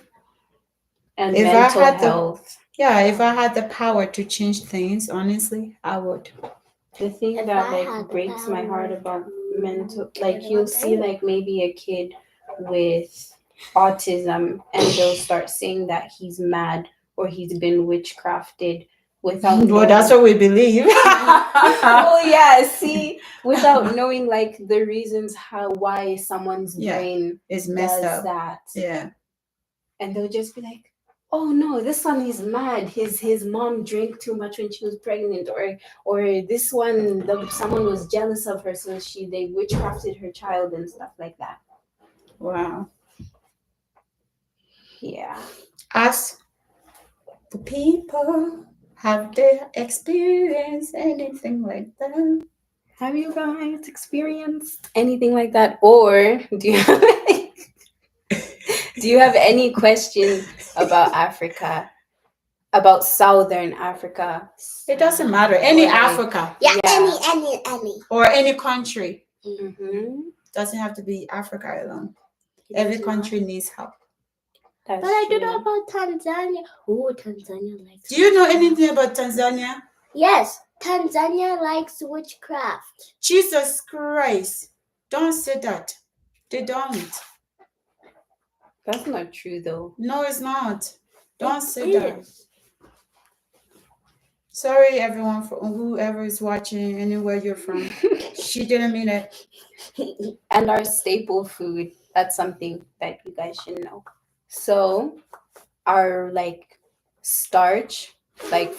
if mental I had health. if I had the power to change things, honestly, I would. The thing that breaks my heart about mental, you'll see maybe a kid with autism and they'll start saying that he's mad or he's been witchcrafted without Well, that's what we believe. Oh yeah, see, without knowing the reasons why someone's brain is messed does up. that. Yeah. And they'll just be like, oh no, this one is mad. His mom drank too much when she was pregnant, or this one, someone was jealous of her, so they witchcrafted her child and stuff like that. Wow. Yeah. Ask the people, have they experienced anything like that? Have you guys experienced anything like that, or do you have any questions about Africa? About Southern Africa? It doesn't matter. Any Africa. Yeah. Any. Or any country. Mm-hmm. Doesn't have to be Africa alone. Every country needs help. But I don't know about Tanzania. Oh, Tanzania likes. Do you know anything about Tanzania? Yes, Tanzania likes witchcraft. Jesus Christ. Don't say that. They don't. That's not true though. No, it's not. Don't say that. Sorry, everyone, for whoever is watching, anywhere you're from. She didn't mean it. And our staple food, that's something that you guys should know. So, our starch, corn.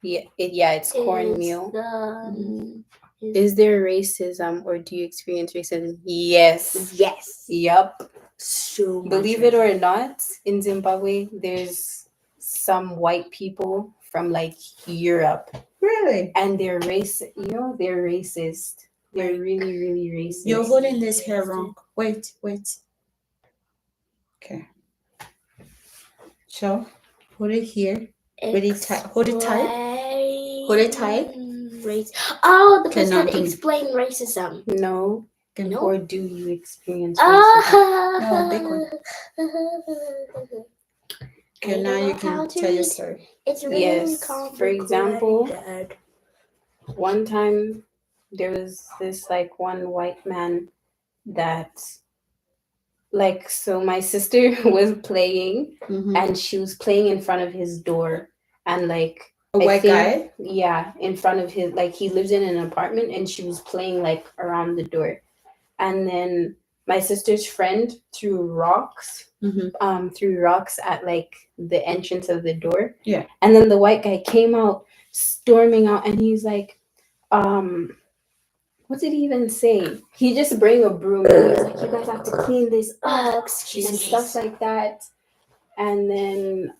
It's cornmeal. Is there racism, or do you experience racism? Yes. Yep. So believe it or not, in Zimbabwe, there's some white people from Europe. Really? And they're racist. They're racist. They're really, really racist. You're holding this hair wrong. Wait. Okay. So, hold it here. Really tight. Hold it tight. Hold it tight. Oh, the person had to explain racism. No. No. Or do you experience racism? No, big one. Okay, now you can tell your story. It's really complicated. For example, one time there was this one white man that so my sister was playing, and she was playing in front of his door, and A white guy? Yeah, in front of his, like, he lives in an apartment, and she was playing like around the door, and then my sister's friend threw rocks, at like the entrance of the door. Yeah. And then the white guy came out, storming out, and he's like, what did he even say? He just bring a broom, and he's like, you guys have to clean this up and stuff like that. And then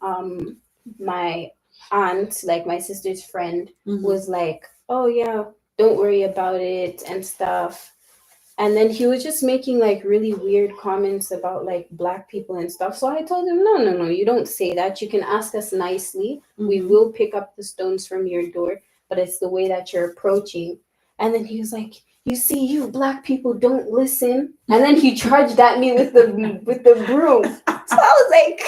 my aunt, like my sister's friend, was like, oh yeah, don't worry about it and stuff. And then he was just making like really weird comments about like black people and stuff. So I told him, no, you don't say that. You can ask us nicely. We will pick up the stones from your door, but it's the way that you're approaching. And then he was like, you see, you black people don't listen. And then he charged at me with the broom. So I was like,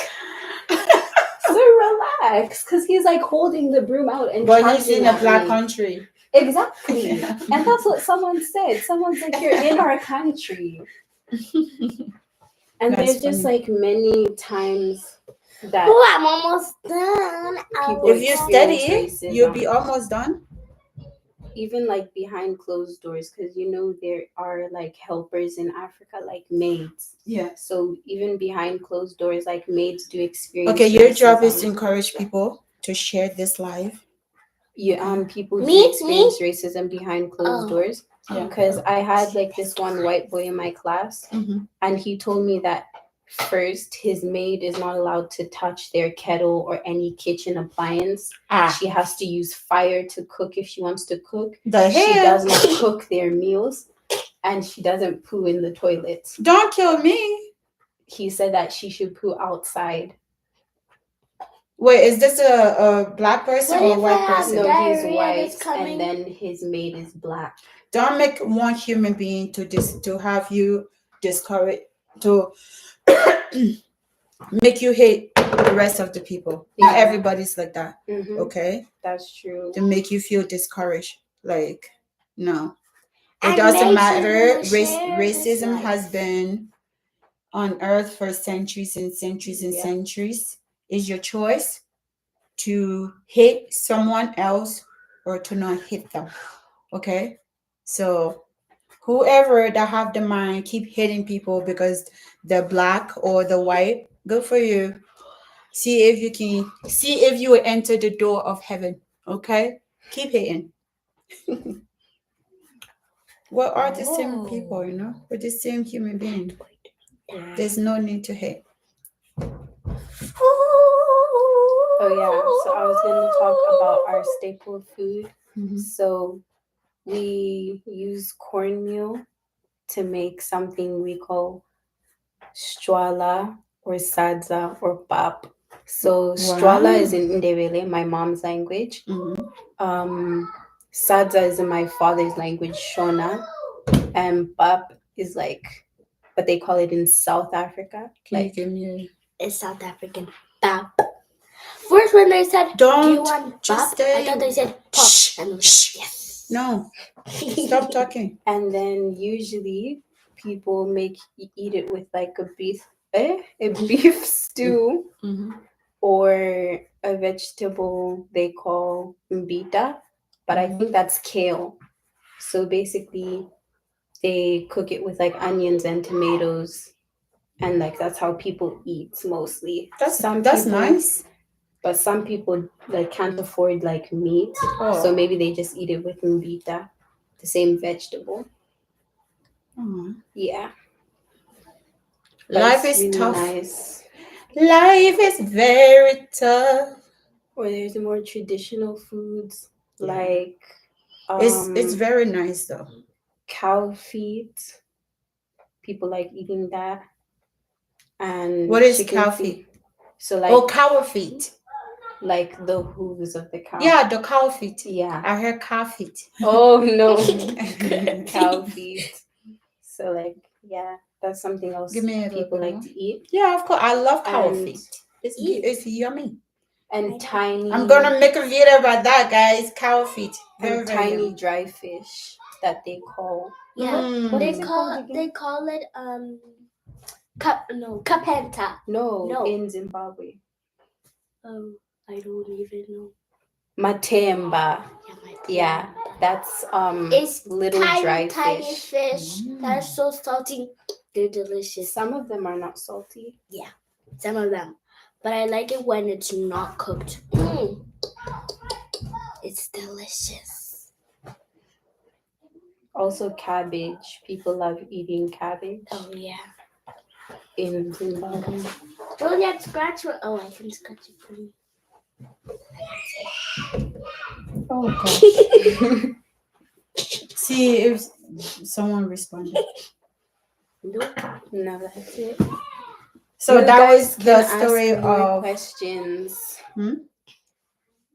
so relax, because he's like holding the broom out and but he's in a at black me. country. Exactly. And that's what someone said. Someone's like, you're in our country. And That's there's just funny. like many times that Oh, I'm almost done. people If you experience study, racism, you'll be almost done. even like behind closed doors, because you know there are like helpers in Africa, like maids. Yeah. So even behind closed doors, like maids do experience. Okay, your job is racism. to encourage people to share this live. Yeah, people do Me? experience racism behind closed doors. Yeah. Because I had like this one white boy in my class, and he told me that first his maid is not allowed to touch their kettle or any kitchen appliance. She has to use fire to cook if she wants to cook. The She hell? does not cook their meals, and she doesn't poo in the toilet. Don't kill me. He said that she should poo outside. Wait, is this a black person What or a if white I have person? No, he's diarrhea white, that's coming? and then his maid is black. Don't make one human being to have you discourage, to make you hate the rest of the people. Not Yeah. everybody's like that. Okay? That's true. To make you feel discouraged. Like, no. It And doesn't make sure matter. to share this Racism live. has been on earth for centuries and centuries and centuries. It's your choice to hate someone else or to not hate them. Okay? So whoever that have the mind keep hating people because they're black or the white, good for you. See if you will enter the door of heaven. Okay? Keep hating. We are the same people, you know? We're the same human being. There's no need to hate. Oh yeah, so I was going to talk about our staple food. So we use cornmeal to make something we call strala or sadza or pap. So strala is in Ndebele, my mom's language. Sadza is in my father's language, Shona, and pap is like, but they call it in South Africa. Like, It's South African. Bap. First, when they said, do you want just bap? I thought they said pop. And I was like, yes. No. Stop talking. And then usually people eat it with like a beef stew or a vegetable they call mbita, but I think that's kale. So basically they cook it with like onions and tomatoes, and like that's how people eat mostly. That's nice. But some people like can't afford like meat, so maybe they just eat it with mbita, the same vegetable. Yeah. Life is really tough. Nice. Life is very tough. Or there's more traditional foods like it's very nice though. Cow feet. People like eating that. And what is cow feet? So like cow feet. Like the hooves of the cow. Yeah, the cow feet. Yeah. I heard cow feet. Oh no. Cow feet. So like, yeah, that's something else people like to eat. Yeah, of course. I love cow feet. It's yummy. And tiny. I'm gonna make a video about that, guys. Cow feet. And tiny dry fish that they call. Yeah. What they call it kapenta. No, in Zimbabwe. I don't even know. Matemba. Yeah, that's It's little dry tiny fish. fish that are so salty. They're delicious. Some of them are not salty. Yeah, some of them. But I like it when it's not cooked. It's delicious. Also cabbage. People love eating cabbage Oh yeah. in Zimbabwe. Juliet, scratch your. Oh, I can scratch it for you. Oh gosh. See if someone responded. No, that's it. So You that guys was can the ask story more of questions.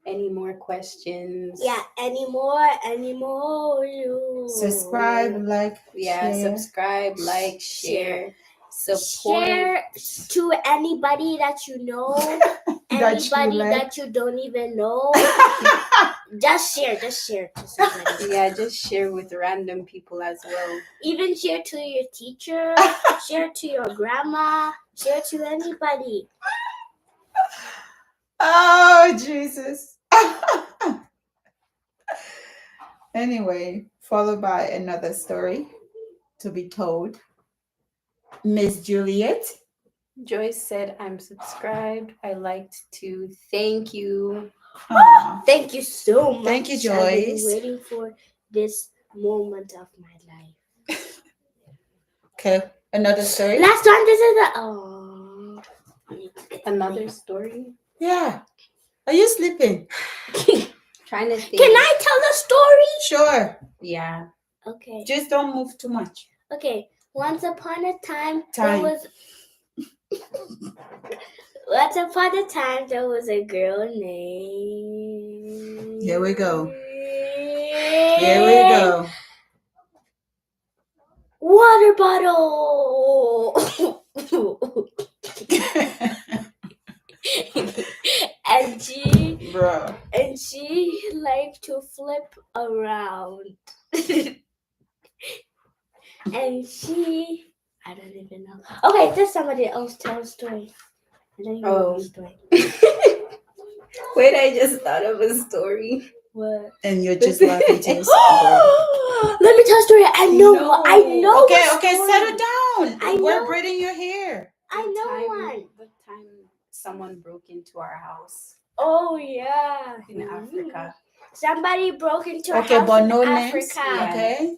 Any more questions? Yeah, anymore. subscribe, like, share. Subscribe, like, share, support. Share to anybody that you know, anybody that you don't even know. Just share. Just Yeah, just share with random people as well. Even share to your teacher, share to your grandma, share to anybody. Oh, Jesus. Anyway, followed by another story to be told. Miss Juliet. Joyce said, I'm subscribed. I liked to thank you. Aw. Thank you so much. Thank you, I've been Joyce. waiting for this moment of my life. Okay, another story. Last one, this is Another story? Yeah. Are you sleeping? Trying to think. Can I tell the story? Sure. Yeah. Okay. Just don't move too much. Okay. Once upon a time, there was a girl named. Here we go. Water bottle. and she liked to flip around. And I don't even know. Okay, just somebody else tell a story. I don't even know the story. Wait, I just thought of a story. What? And you're just laughing to yourself. Let me tell a story. I know. Okay, settle down. We're braiding your hair. I know one. The time someone broke into our house. Oh yeah. In Africa. Somebody broke into our house but in no Africa. names. Okay.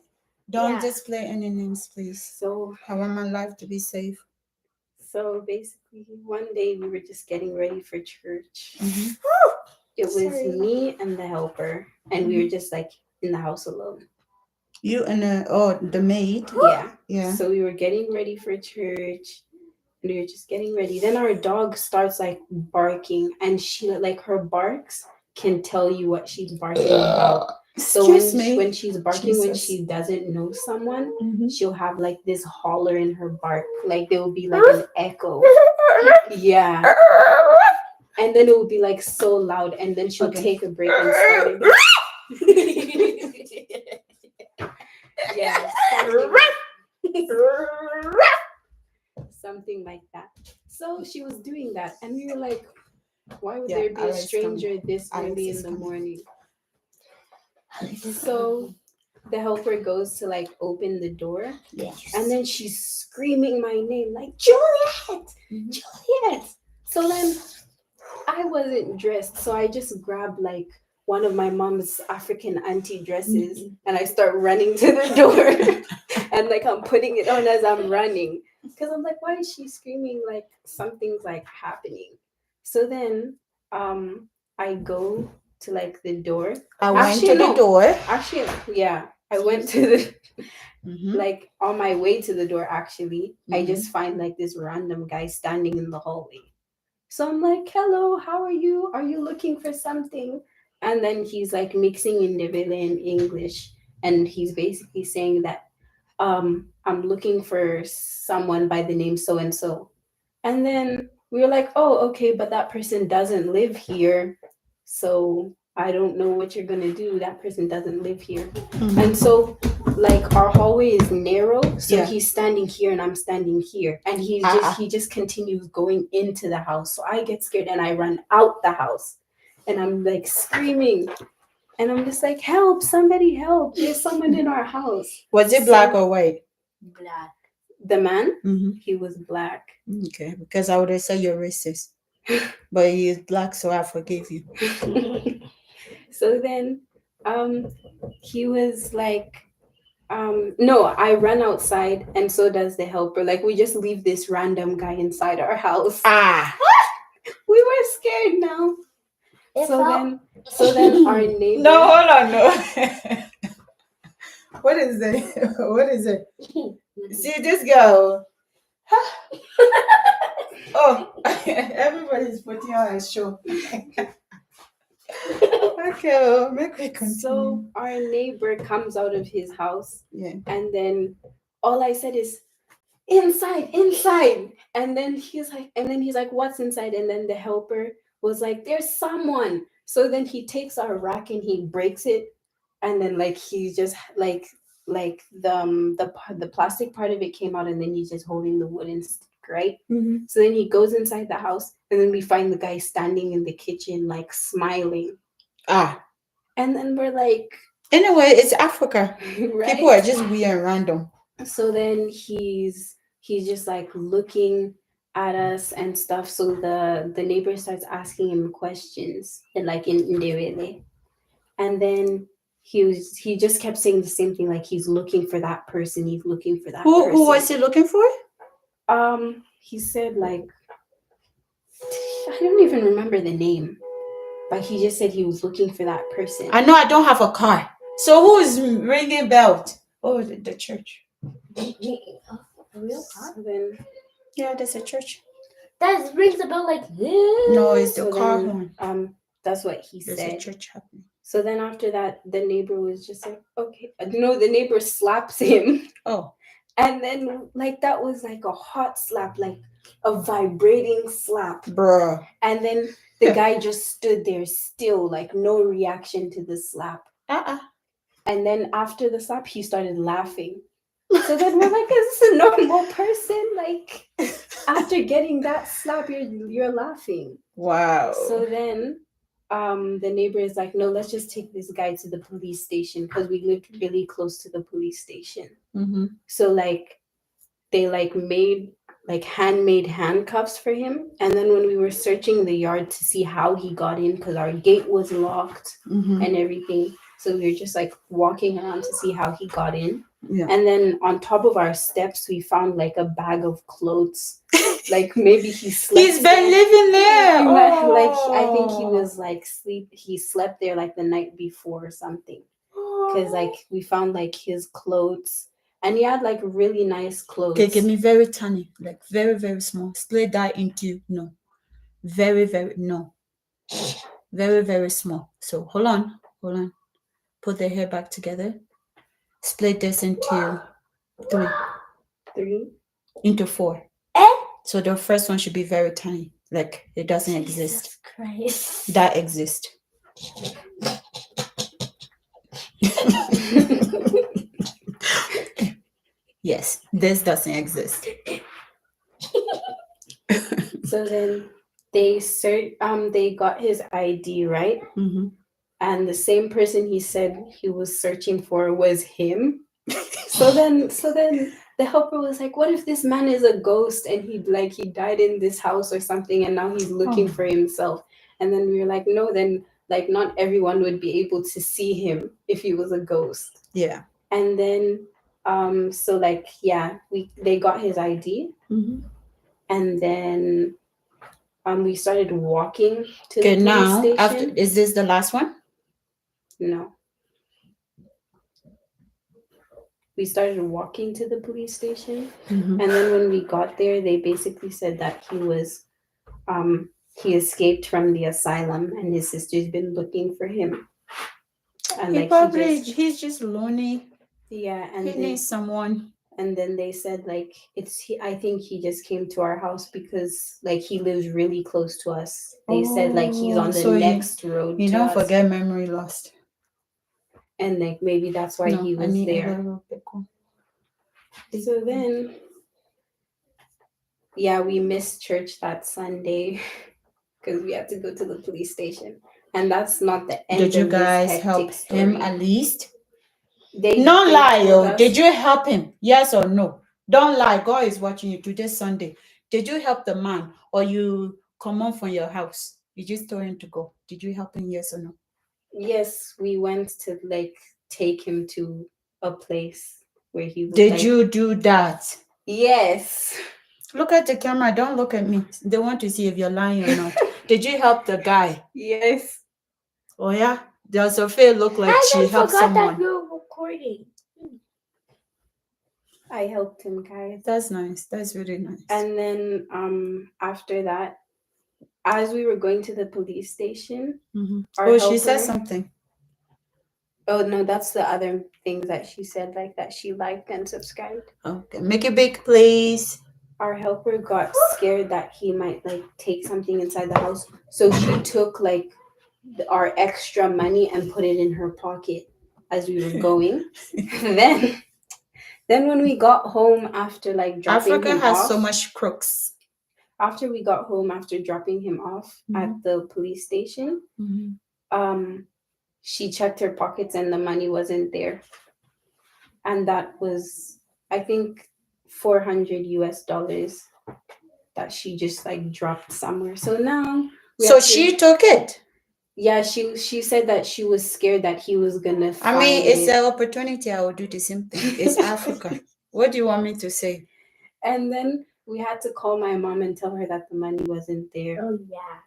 Don't display any names, please. So I want my life to be safe. So basically, one day we were just getting ready for church. Mm-hmm. It was me and the helper, and we were just like in the house alone. You and the maid. Yeah. So we were getting ready for church. And we were just getting ready. Then our dog starts like barking, and she like her barks can tell you what she's barking about. So when she's barking, when she doesn't know someone, she'll have like this holler in her bark. Like there will be like an echo. Yeah. And then it will be like so loud, and then she'll take a break and start it. Yeah. Something like that. So she was doing that, and we were like, why would there be a stranger this early in the morning? So the helper goes to like open the door, and then she's screaming my name like, Juliet! Juliet! So then I wasn't dressed, so I just grabbed like one of my mom's African auntie dresses, and I start running to the door, and like I'm putting it on as I'm running, because I'm like, why is she screaming like something's like happening? So then I go to like the door. I went to the door. Actually, yeah, I went to the like on my way to the door. Actually, I just find like this random guy standing in the hallway. So I'm like, hello, how are you? Are you looking for something? And then he's like mixing Ndebele and English, and he's basically saying that I'm looking for someone by the name so and so. And then we were like, oh, okay, but that person doesn't live here. So I don't know what you're gonna do. That person doesn't live here. And so like our hallway is narrow. So he's standing here and I'm standing here. And he just continues going into the house. So I get scared and I run out the house. and I'm like screaming. And I'm just like, help, somebody help. There's someone in our house. Was it black or white? Black. The man, Mm-hmm. he was black. Okay, because I would have said you're racist. But he is black, so I forgive you. So then he was like, no, I run outside and so does the helper. Like we just leave this random guy inside our house. Ah. We were scared now. So then our neighbor. No, hold on, no. What is it? What is it? See this girl. Oh, everybody's putting on a show. Okay, well, make me continue. So our neighbor comes out of his house. Yeah. And then all I said is, inside. And then he's like, what's inside? And then the helper was like, there's someone. So then he takes our rack and he breaks it. And then like he's just like the plastic part of it came out, and then he's just holding the wooden stick, right? Mm-hmm. So then he goes inside the house, and then we find the guy standing in the kitchen like smiling. Ah. And then we're like, anyway, it's Africa. right? People are just weird and random. So then he's just like looking at us and stuff. So the neighbor starts asking him questions and like in Ndewele. And then he just kept saying the same thing, like he's looking for that person, he's looking for that person. Who was he looking for? He said like, I don't even remember the name, but he just said he was looking for that person. I know I don't have a car. So who is ringing bells? Oh, the church. A real car? So then, Yeah, there's a church. That rings a bell like this. No, it's the so car then, horn. that's what he There's said. a church happening. So then after that, the neighbor was just like, okay. No, the neighbor slaps him. Oh. And then like that was like a hot slap, like a vibrating slap. Bruh. And then the guy just stood there still, like no reaction to the slap. And then after the slap, he started laughing. So then we're like, is this a normal person? Like after getting that slap, you're laughing. Wow. So then the neighbor is like, no, let's just take this guy to the police station, because we lived really close to the police station. Mm-hmm. So like they like made like handmade handcuffs for him. And then when we were searching the yard to see how he got in, because our gate was locked and everything, so we were just like walking around to see how he got in. Yeah. And then on top of our steps, we found like a bag of clothes. Like maybe he slept. He's been living there. Like I think he was like he slept there like the night before or something. Because like we found like his clothes, and he had like really nice clothes. Okay, give me very tiny, like very, very small. Split that into no. Very, very no. Very, very small. So hold on. Put the hair back together. Split this into 3. Into 4. So the first one should be very tiny. Like it doesn't exist. Christ. That exists. Yes, this doesn't exist. So then they got his ID, right? Mm-hmm. And the same person he said he was searching for was him. So then the helper was like, what if this man is a ghost and he died in this house or something, and now he's looking for himself? And then we were like, no, then like not everyone would be able to see him if he was a ghost. Yeah. And then so like they got his ID. Mm-hmm. And then we started walking to the police now station. Is this the last one? No. We started walking to the police station. Mm-hmm. And then when we got there, they basically said that he was he escaped from the asylum and his sister's been looking for him. And he's just lonely. Yeah, and he needs someone. And then they said like I think he just came to our house because like he lives really close to us. They said like he's on the next road. You don't forget memory lost. And like maybe that's why he was there. So then we missed church that Sunday because we had to go to the police station. And that's not the end Did you of this guys hectic help story. him at least? They No lie, told yo. us- Did you help him? Yes or no? Don't lie. God is watching you today, Sunday. Did you help the man, or you come on from your house? You just told him to go. Did you help him? Yes or no? Yes, we went to like take him to a place where he would. Did like, you do that? Yes. Look at the camera. Don't look at me. They want to see if you're lying or not. Did you help the guy? Yes. Oh yeah. Does Sophia look like I she just helped forgot that someone? we were recording. I helped him, guys. That's nice. That's really nice. And then after that, as we were going to the police station, our Oh, she said helper- something. Oh no, that's the other things that she said, like that she liked and subscribed. Okay, make it big, please. Our helper got scared that he might like take something inside the house, so she took like our extra money and put it in her pocket as we were going. then when we got home after like dropping Africa him has off, so much crooks. after we got home after dropping him off at the police station, she checked her pockets and the money wasn't there, and that was, I think, $400 that she just like dropped somewhere. So now So she took it. Yeah, she said that she was scared that he was gonna find I mean, it's it. an opportunity. I will do the same thing. It's Africa. What do you want me to say? And then we had to call my mom and tell her that the money wasn't there. Oh yeah.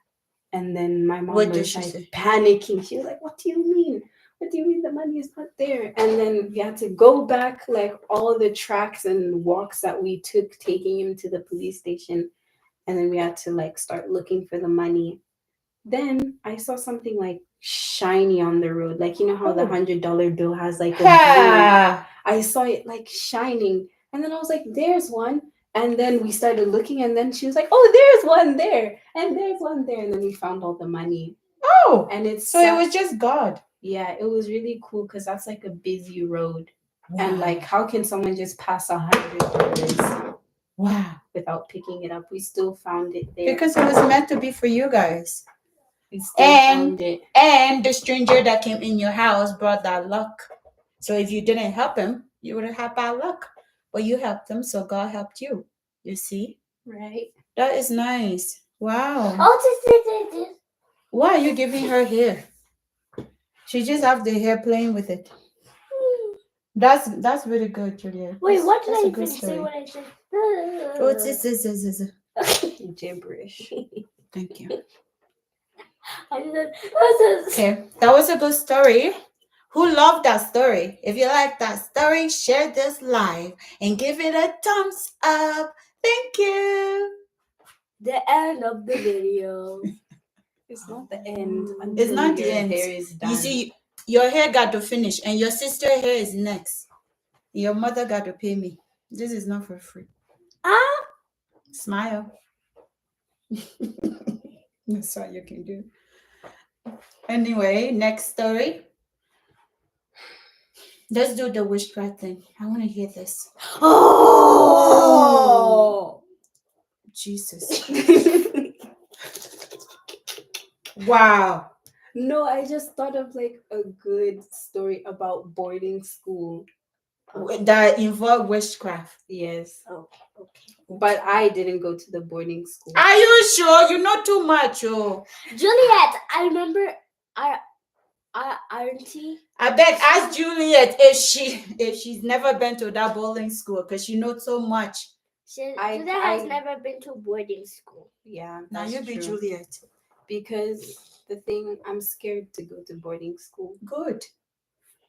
And then my mom What did was she like say? panicking. She was like, "What do you mean? What do you mean the money is not there?" And then we had to go back like all the tracks and walks that we took taking him to the police station. And then we had to like start looking for the money. Then I saw something like shiny on the road. Like, you know how the $100 bill has like a blue. I saw it like shining. And then I was like, there's one. And then we started looking, and then she was like, oh, there's one there. And there's one there. And then we found all the money. Oh, And it's so it was just God. Yeah, it was really cool because that's like a busy road. Wow. And like, how can someone just pass $100? Wow. Without picking it up? We still found it there. Because it was meant to be for you guys. We still found it. And the stranger that came in your house brought that luck. So if you didn't help him, you would have had bad luck. But you helped him, so God helped you. You see? Right. That is nice. Wow. Oh, this. Why are you giving her hair? She just have the hair playing with it. That's really good, Julia. Wait, what did that's I a good even say story. when I said? Oh, it's Gibberish. Thank you. I said, Okay, that was a good story. Who loved that story? If you like that story, share this live and give it a thumbs up. Thank you. the end of the video. It's not the end. It's not the your end. hair is done. You see, your hair got to finish, and your sister hair is next. Your mother got to pay me. This is not for free. Smile. That's what you can do. Anyway, next story. Let's do the witchcraft thing. I want to hear this. Oh, Jesus. Wow. No, I just thought of like a good story about boarding school. That involve witchcraft. Yes. okay. But I didn't go to the boarding school. Are you sure? You know too much, oh. Juliet, I remember auntie. I bet ask Juliet if she's never been to that boarding school because she knows so much. Juliet has never been to boarding school. Yeah, Now that's you be true. Juliet. Because the thing, I'm scared to go to boarding school. Good.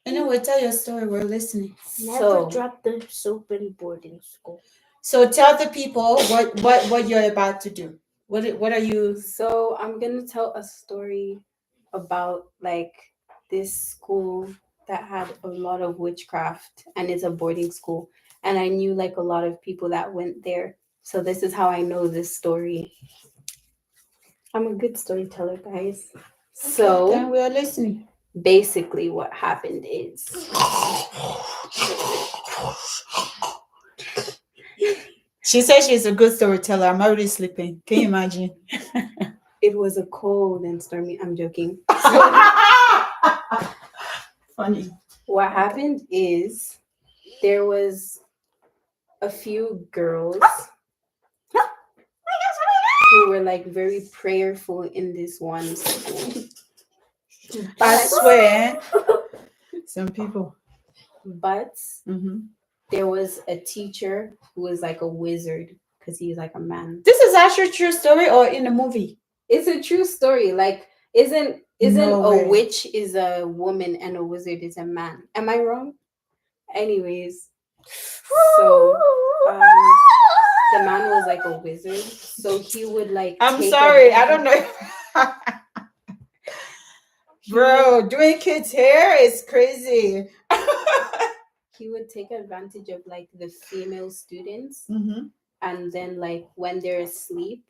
Anyway, tell your story. We're listening. Never drop the soap in boarding school. So tell the people what you're about to do. What are you? So I'm gonna tell a story about like this school that had a lot of witchcraft, and it's a boarding school, and I knew like a lot of people that went there. So this is how I know this story. I'm a good storyteller, guys. So Then we are listening. basically what happened is she says she's a good storyteller. I'm already sleeping. Can you imagine? it was a cold and stormy. I'm joking. Funny. What happened is there was a few girls who were like very prayerful in this one school. I swear. Some people. But Mhm. there was a teacher who was like a wizard because he's like a man. This is actually true story or in the movie? It's a true story. Like, isn't No a way. witch is a woman and a wizard is a man? Am I wrong? Anyways, so the man was like a wizard, so he would like. I'm take sorry, I advantage- don't know. Bro, doing kids' hair is crazy. He would take advantage of like the female students, Mm-hmm. and then like when they're asleep,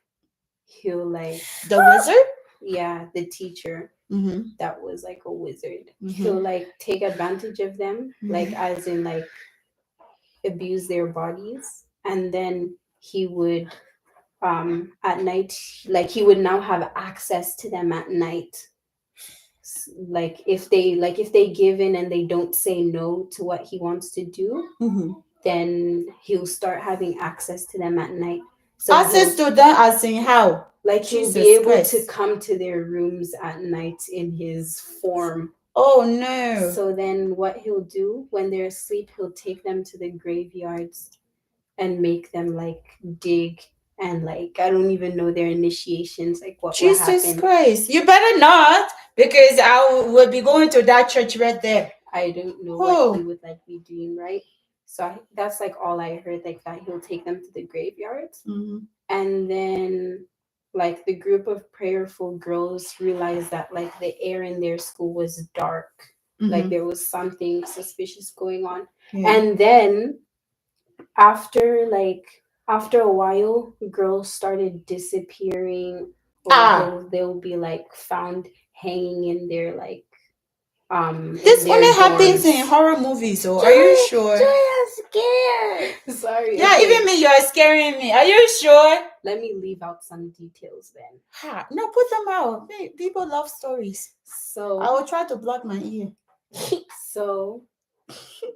he'll like The wizard? yeah, the teacher Mm-hmm. that was like a wizard. Mhm. He'll like take advantage of them, like as in like abuse their bodies, and then he would at night, like he would now have access to them at night. Like if they give in and they don't say no to what he wants to do, Mm-hmm. then he'll start having access to them at night. So Access to them as in how? like he'll Jesus be able Christ. to come to their rooms at night in his form. Oh no. So then what he'll do when they're asleep, he'll take them to the graveyards and make them like dig and like I don't even know their initiations, like what will Jesus happen. Christ. You better not, because I will be going to that church right there. I don't know Oh. what he would like be doing, right? So that's like all I heard, like that he'll take them to the graveyards. Mm-hmm. And then like the group of prayerful girls realized that like the air in their school was dark. Like there was something suspicious going on. Yeah. And then after a while, girls started disappearing, or they'll be like found hanging in their like This their only happens dorms. in horror movies, so are you sure? I'm scared. Sorry. Yeah, okay. even me, you are scaring me. Are you sure? Let me leave out some details then. Ha, no, put them out. People love stories. So I will try to block my ear. So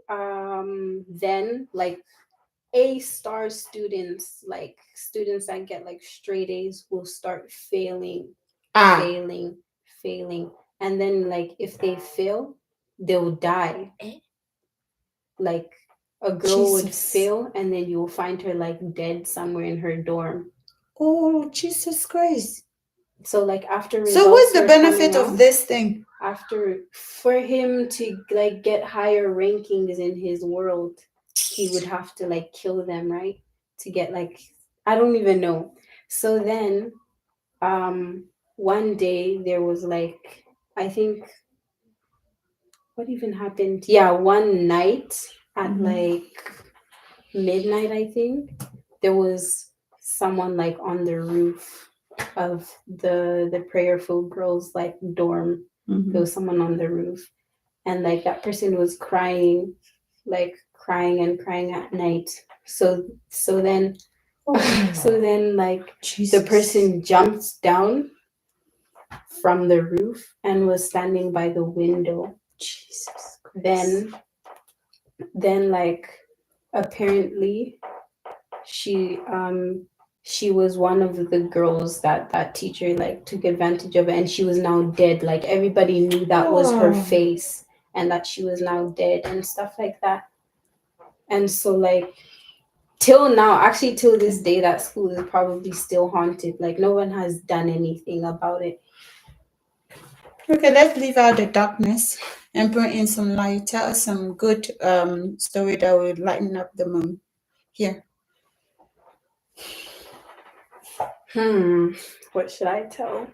then like A-star students, like students that get like straight A's, will start failing. And then like if they fail, they'll die. Like a girl would Jesus. fail and then you'll find her like dead somewhere in her dorm. Oh, Jesus Christ. So like after So what's the were benefit coming of out, this thing? after for him to like get higher rankings in his world, he would have to like kill them, right? To get like I don't even know. So then one day there was like I think what even happened? Yeah, one night at like midnight, I think, there was someone like on the roof of the prayerful girls like dorm. There was someone on the roof, and like that person was crying, like crying and crying at night. So then like Jesus. the person jumped down from the roof and was standing by the window. Jesus Christ. Then like apparently she was one of the girls that teacher like took advantage of, and she was now dead. Like everybody knew that was her face and that she was now dead and stuff like that. And so like till now, actually till this day, that school is probably still haunted. Like no one has done anything about it. Okay, let's leave out the darkness and bring in some light. Tell us some good story that will lighten up the mood. Here. What should I tell?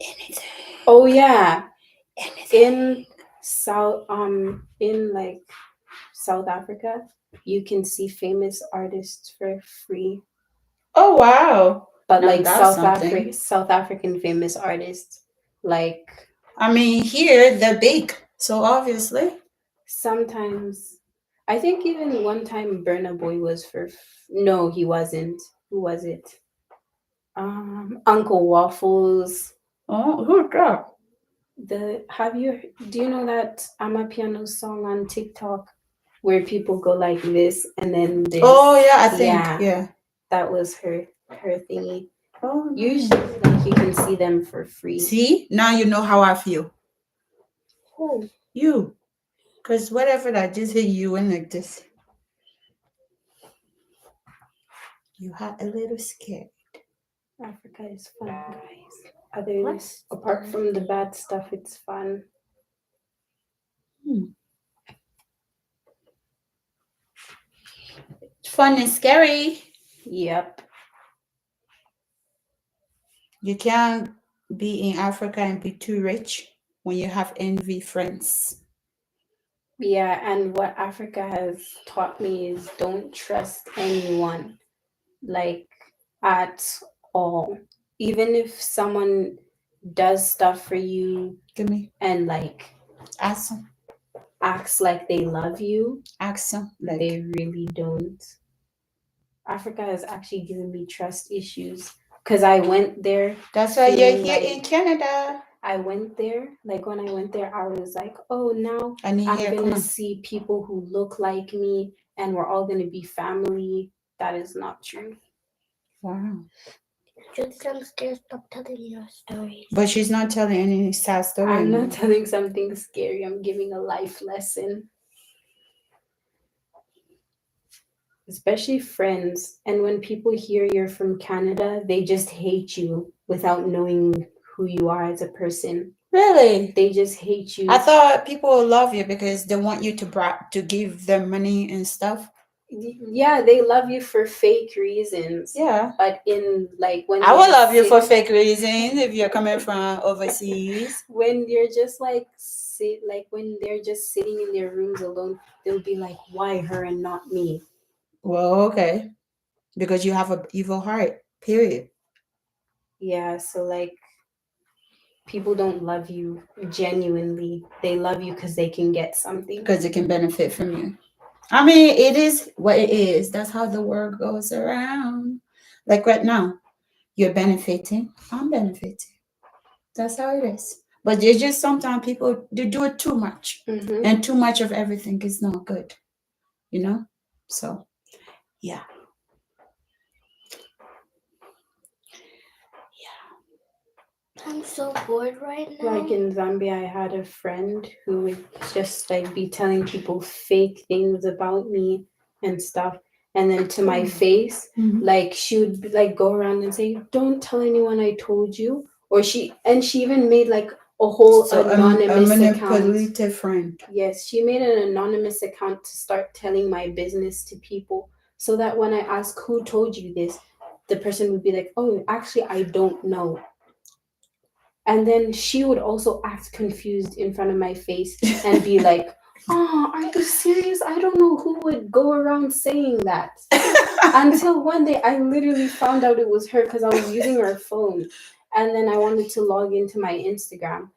Anything. Oh yeah. Anything. In like South Africa, you can see famous artists for free. Oh wow. But Now like that's something. South African famous artists, like I mean here they're big, so obviously. sometimes I think even one time Burna Boy was no, he wasn't. Who was it? Uncle Waffles. Oh, who's that? Do you know that Amapiano song on TikTok where people go like this and then this? Oh yeah, I think yeah. That was her thingy. Oh, Usually, like, you can see them for free. see, now you know how I feel. Who? You, because whatever that just hit you and like this, you had a little scared. Africa is fun, guys. Apart from the bad stuff, it's fun. Fun and scary. Yep. You can't be in Africa and be too rich when you have envy friends. Yeah, and what Africa has taught me is don't trust anyone, like, at all. Even if someone does stuff for you Give me and like awesome. acts like they love you, Awesome. Like they really don't. Africa has actually given me trust issues because I went there. That's why you're feeling here like- in Canada. I went there, like when I went there, I was like, oh, now I need I'm hair. going Come to on. see people who look like me and we're all going to be family. That is not true. Wow. Just I'm scared. Stop telling your stories. But she's not telling any sad story. I'm not telling something scary. I'm giving a life lesson. Especially friends. And when people hear you're from Canada, they just hate you without knowing who you are as a person. Really? They just hate you. I thought people love you because they want you to give them money and stuff. Yeah, they love you for fake reasons. Yeah. But in like when I will they're love you for sitting- fake reasons if you're coming from overseas. when you're just like when they're just sitting in their rooms alone, they'll be like, why her and not me? Well, okay. Because you have an evil heart. Period. Yeah, so like people don't love you genuinely. They love you because they can get something. Because it can benefit from you. I mean, it is what it is. That's how the world goes around. Like right now, you're benefiting. I'm benefiting. That's how it is. But it's just sometimes people they do it too much. Mm-hmm. And too much of everything is not good. You know? So yeah. I'm so bored right now. Like in Zambia, I had a friend who would just like be telling people fake things about me and stuff. And then to my face, like she would like go around and say, "Don't tell anyone I told you." Or she even made like a whole anonymous a account. manipulative friend. Yes, she made an anonymous account to start telling my business to people, so that when I ask who told you this, the person would be like, "Oh, actually, I don't know." And then she would also act confused in front of my face and be like, "Oh, are you serious? I don't know who would go around saying that." Until one day I literally found out it was her because I was using her phone. And then I wanted to log into my Instagram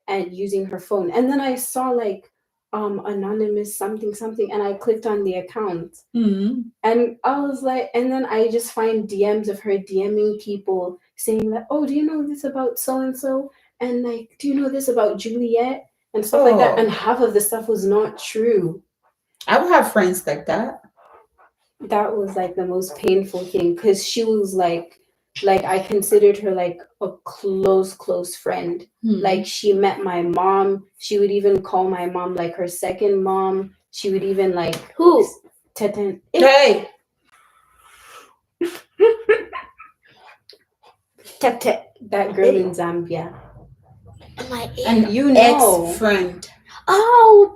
and using her phone. And then I saw like anonymous something and I clicked on the account. And I was like, and then I just find DMs of her DMing people saying that, "Oh, do you know this about so and so? And like, do you know this about Juliet?" And stuff like that. And half of the stuff was not true. I would have friends like that. That was like the most painful thing because she was like I considered her like a close friend. Like she met my mom. She would even call my mom like her second mom. She would even like Who? Teten. Hey, Tete, that girl in Zambia. Am I And you know, ex-friend. Oh,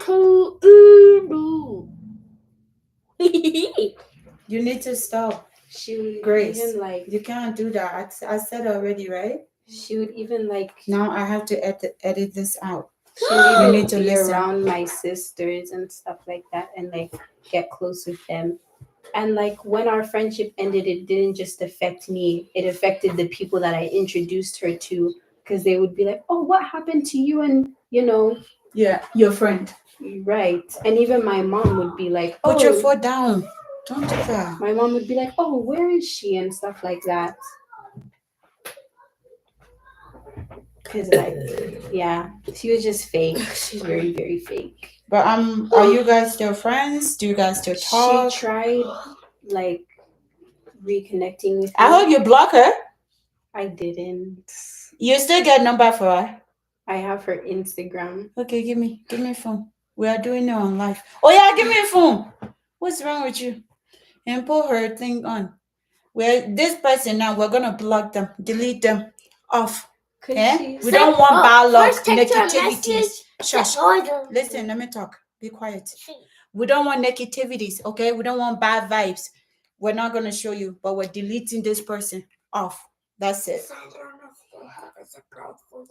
You need to stop. she would Grace, even like you can't do that. I said already, right? she would even like Now I have to edit this out. she would even need to be listen. around my sisters and stuff like that and like get close with them. And like when our friendship ended, it didn't just affect me, it affected the people that I introduced her to, because they would be like, "Oh, what happened to you?" And Yeah, your friend. right. And even my mom would be like, "Oh," Put your foot down. Don't do that. my mom would be like, "Oh, where is she?" And stuff like that. Cause like, yeah, she was just fake. She's very, very fake. But are you guys still friends? Do you guys still talk? She tried like reconnecting with me. I hope you block her. I didn't. You still get number for her? I have her Instagram. Okay, give me a phone. We are doing it on live. Oh yeah, give me a phone. What's wrong with you? And put her thing on. This person now, we're gonna block them, delete them off. Okay? We don't want bad luck, negativities. Shush. Listen, let me talk. Be quiet. We don't want negativities, okay? We don't want bad vibes. We're not gonna show you, but we're deleting this person off. That's it.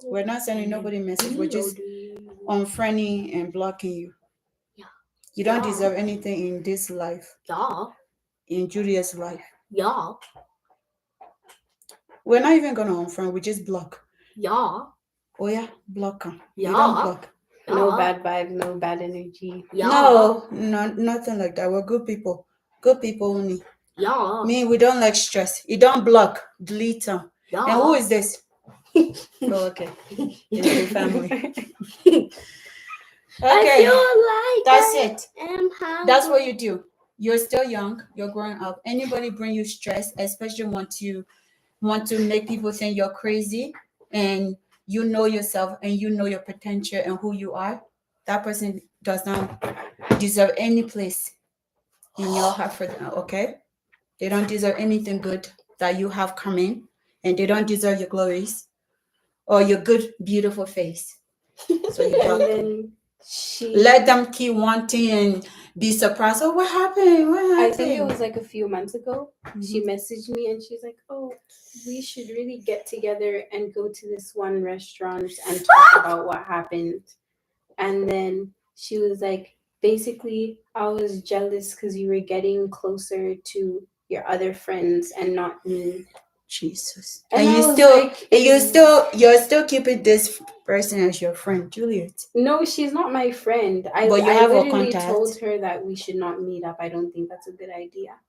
We're not sending nobody message. We're just unfriending and blocking you. You don't deserve anything in this life. Yeah. In Julia's life. Yeah. We're not even gonna unfriend. We just block. Yeah. Oh yeah, block her. Yeah. You don't block. No bad vibes, no bad energy. Yeah. No, nothing like that. We're good people. Good people only. Yeah. Me, we don't like stress. You don't block, delete them. Yeah. And who is this? Oh, okay. It's the family. Okay. That's it. That's what you do. You're still young. You're growing up. Anybody bring you stress, especially want to make people think you're crazy, and you know yourself and you know your potential and who you are. That person does not deserve any place in your heart for them. Okay, they don't deserve anything good that you have coming, and they don't deserve your glories or your good, beautiful face. So you block them. Let them keep wanting and be surprised. Oh, what happened? What happened? I think it was like a few months ago. She messaged me and she's like, "Oh, we should really get together and go to this one restaurant and talk about what happened." And then she was like, basically, I was jealous because you were getting closer to your other friends and not me. Jesus. And you're still keeping this person as your friend, Juliet. No, she's not my friend. I literally told her that we should not meet up. I don't think that's a good idea.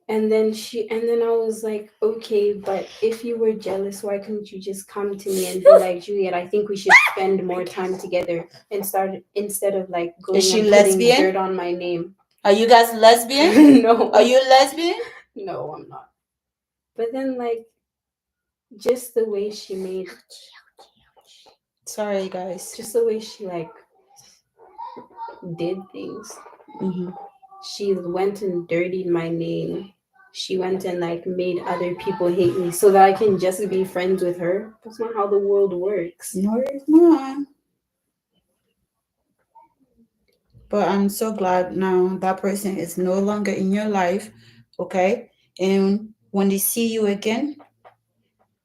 And then I was like, okay, but if you were jealous, why couldn't you just come to me and be like, Juliet, I think we should spend more time together instead of like going Is she and lesbian? putting dirt on my name. Are you guys lesbian? No. Are you lesbian? No, I'm not. But then like just the way she made sorry guys. Just the way she like did things. She went and dirtied my name. She went and like made other people hate me so that I can just be friends with her. That's not how the world works. No, it's not. But I'm so glad now that person is no longer in your life, okay? And when they see you again,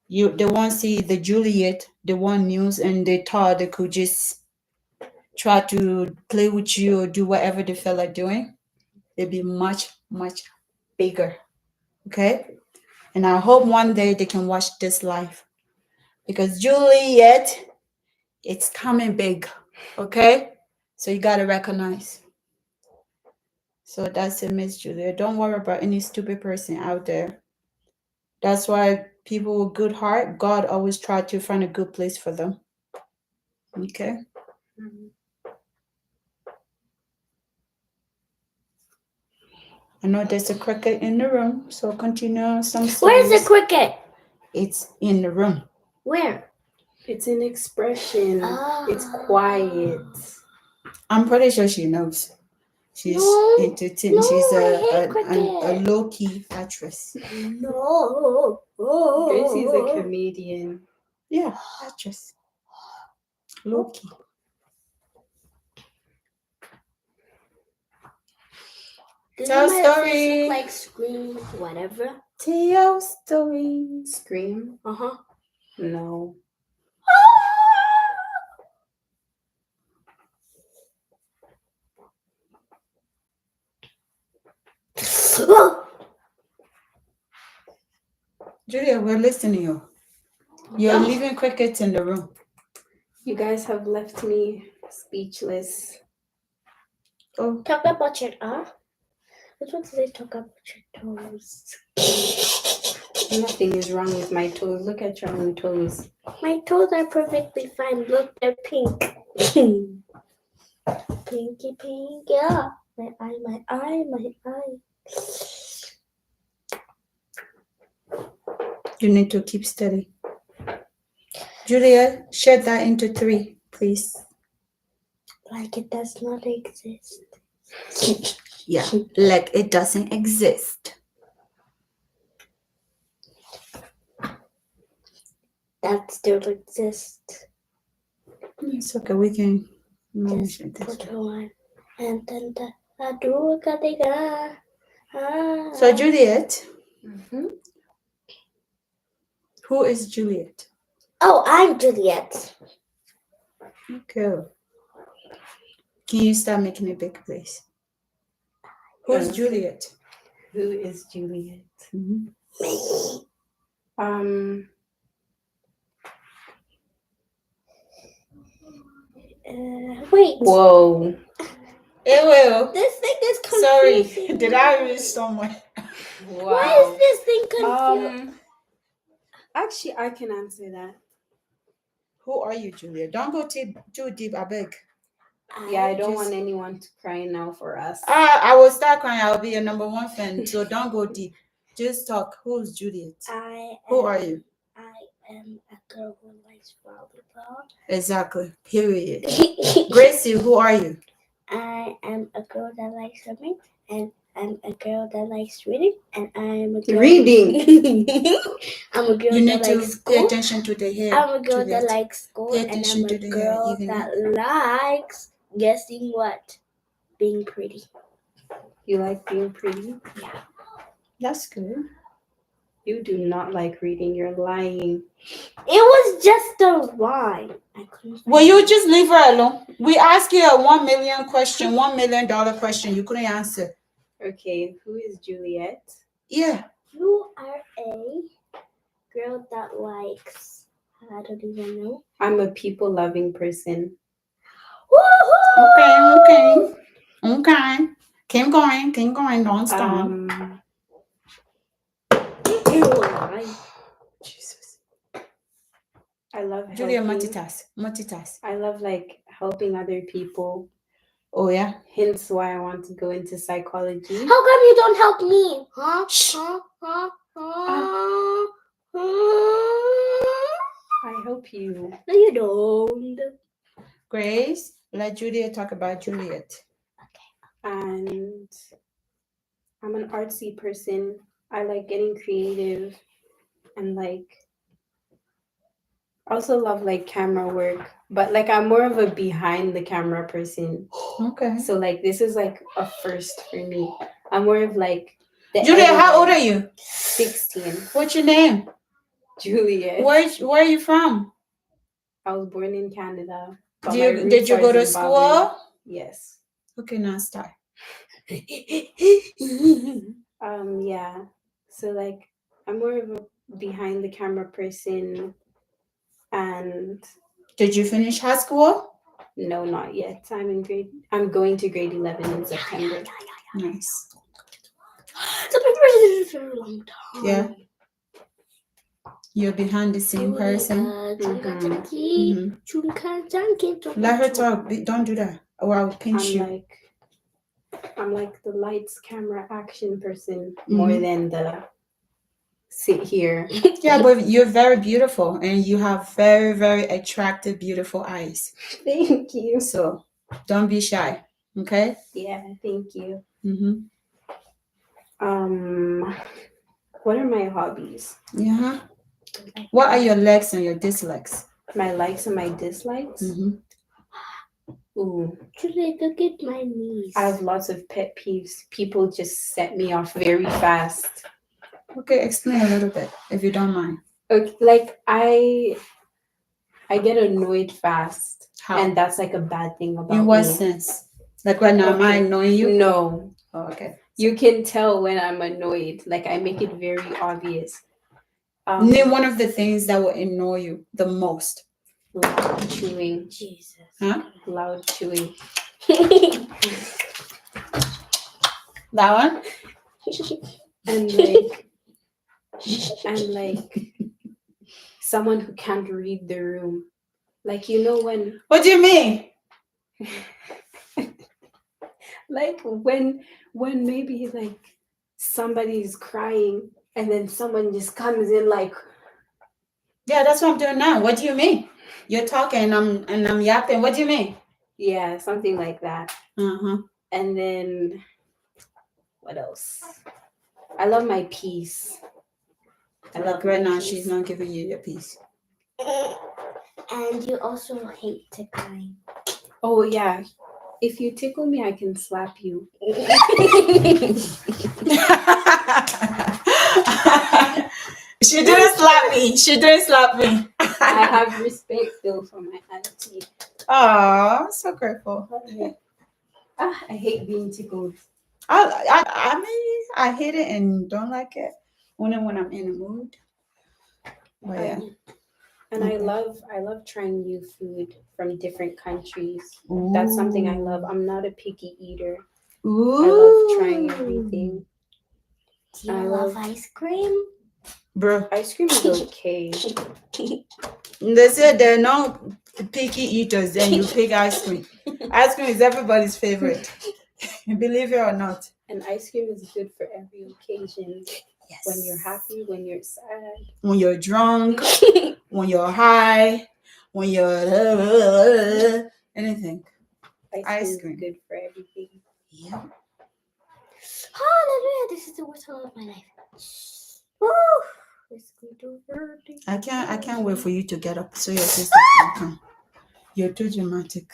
they won't see the Juliet, the one news, and they thought they could just try to play with you or do whatever they felt like doing. They'll be much, much bigger, okay? And I hope one day they can watch this live, because Juliet, it's coming big, okay? So you gotta recognize. So that's it, Miss Juliet. Don't worry about any stupid person out there. That's why people with good heart, God always try to find a good place for them. Okay? I know there's a cricket in the room, so continue some stories. Where's the cricket? It's in the room. Where? It's an expression. It's quiet. I'm pretty sure she knows. She's entertained. She's a low-key actress. No. Gracie's a comedian. Yeah, actress. Low-key. Tell story. Like Scream, whatever. Tell your story. Scream? No. Julia, we're listening to you. You're leaving crickets in the room. You guys have left me speechless. Oh. Talk about your Which one did they talk about your toes? Nothing is wrong with my toes. Look at your own toes. My toes are perfectly fine. Look, they're pink. Pinky, pink, yeah. My eye, my eye, my eye. You need to keep steady. Julia, shed that into 3, please. Like it does not exist. Yeah, like it doesn't exist. That still exists. It's okay, we can manage Just it this put way. her on. And then the Adrugadega. So Juliet, Mm-hmm. who is Juliet? Oh, I'm Juliet. Okay. Can you start making it big, please? Who's Okay. Juliet? Who is Juliet? Mhm. Wait. Whoa. Ew. This thing is Sorry, confusing. did I reach somewhere? Wow. Why is this thing confusing? Actually, I can answer that. Who are you, Juliet? Don't go too deep, I beg. Yeah, I don't just- want anyone to cry now for us. I will start crying. I'll be your number 1 fan. So don't go deep. Just talk. Who's Juliet? Who are you? I am a girl who likes volleyball. Exactly. Period. Gracie, who are you? I am a girl that likes swimming, and I'm a girl that likes reading, and I'm a girl. Reading. I'm a girl You need that to likes pay school. attention to the hair. I'm a girl Juliet. that likes school, Pay and attention I'm to a the hair, girl even that likes guessing what? Being pretty. You like being pretty? That's good. You do not like reading. You're lying. It was just a rhyme. I couldn't. Well, you just leave her alone. We asked you a $1 million question, $1 million question. You couldn't answer. Okay, who is Juliet? Yeah. You are a girl that likes. I don't even know. I'm a people-loving person. Woohoo! Okay. Keep going. Don't stop. Jesus. I love Julia, helping. multitask. I love like helping other people. Oh, yeah? Hence why I want to go into psychology. How come you don't help me? Huh? Shh. I help you. No, you don't. Grace, let Julia talk about Juliet. And I'm an artsy person. I like getting creative and like also love like camera work, but like I'm more of a behind the camera person. Okay. So like this is like a first for me. I'm more of like the Julia, how old editor. are you? 16. What's your name? Juliet. Where are you from? I was born in Canada. But my Did roots you are go to Zimbabwean. school? Yes. Okay, now start. Yeah. So like I'm more of a behind the camera person, and Did you finish high school? no, not yet. I'm going to grade 11 in September. Nice. September is a very long time. Yeah. You're behind the scene person. Mhm. Let her talk. Don't do that, or I'll pinch you. I'm like the lights, camera, action person more than the sit here. Yeah, but you're very beautiful, and you have very, very attractive, beautiful eyes. Thank you. So don't be shy. Okay. Yeah, thank you. Mm-hmm. What are my hobbies? Yeah. What are your likes and your dislikes? My likes and my dislikes? Mm-hmm. Ooh. Julie, look at my knees. I have lots of pet peeves. People just set me off very fast. Okay, explain a little bit if you don't mind. Okay, like I get annoyed fast. How? And that's like a bad thing about me. In what sense? Like right now, am I Okay. annoying you? No. Oh, okay. You can tell when I'm annoyed. Like I make it very obvious. Name one of the things that will annoy you the most. Loud chewing. Jesus. Huh? Loud chewing. That one? And like and like someone who can't read the room. Like when What do you mean? like when maybe like somebody's crying and then someone just comes in like, Yeah, that's what I'm doing now. What do you mean? You're talking and I'm yapping. What do you mean? yeah, something like that. Uh-huh. And then what else? I love my peace. Like right now, she's not giving you your piece. And you also hate tickling. Oh yeah. If you tickle me, I can slap you. She didn't slap me. She didn't slap me. I have respect though for my auntie. Oh, so grateful. I hate being tickled. I mean, I hate it and don't like it only when I'm in a mood. But yeah. And Okay. I love trying new food from different countries. That's something I love. I'm not a picky eater. Ooh. I love trying everything. Do you love ice cream? Bro, Ice cream is okay. they said they're not picky eaters, then you pick ice cream. Ice cream is everybody's favorite. Believe it or not. And ice cream is good for every occasion. Yes. When you're happy, when you're sad. When you're drunk, when you're high, when you're anything. Ice cream is good for everything. Yeah. Hallelujah! This is the worst time of my life. Woo! It's going to hurt. I can't wait for you to get up so your sister can come. You're too dramatic.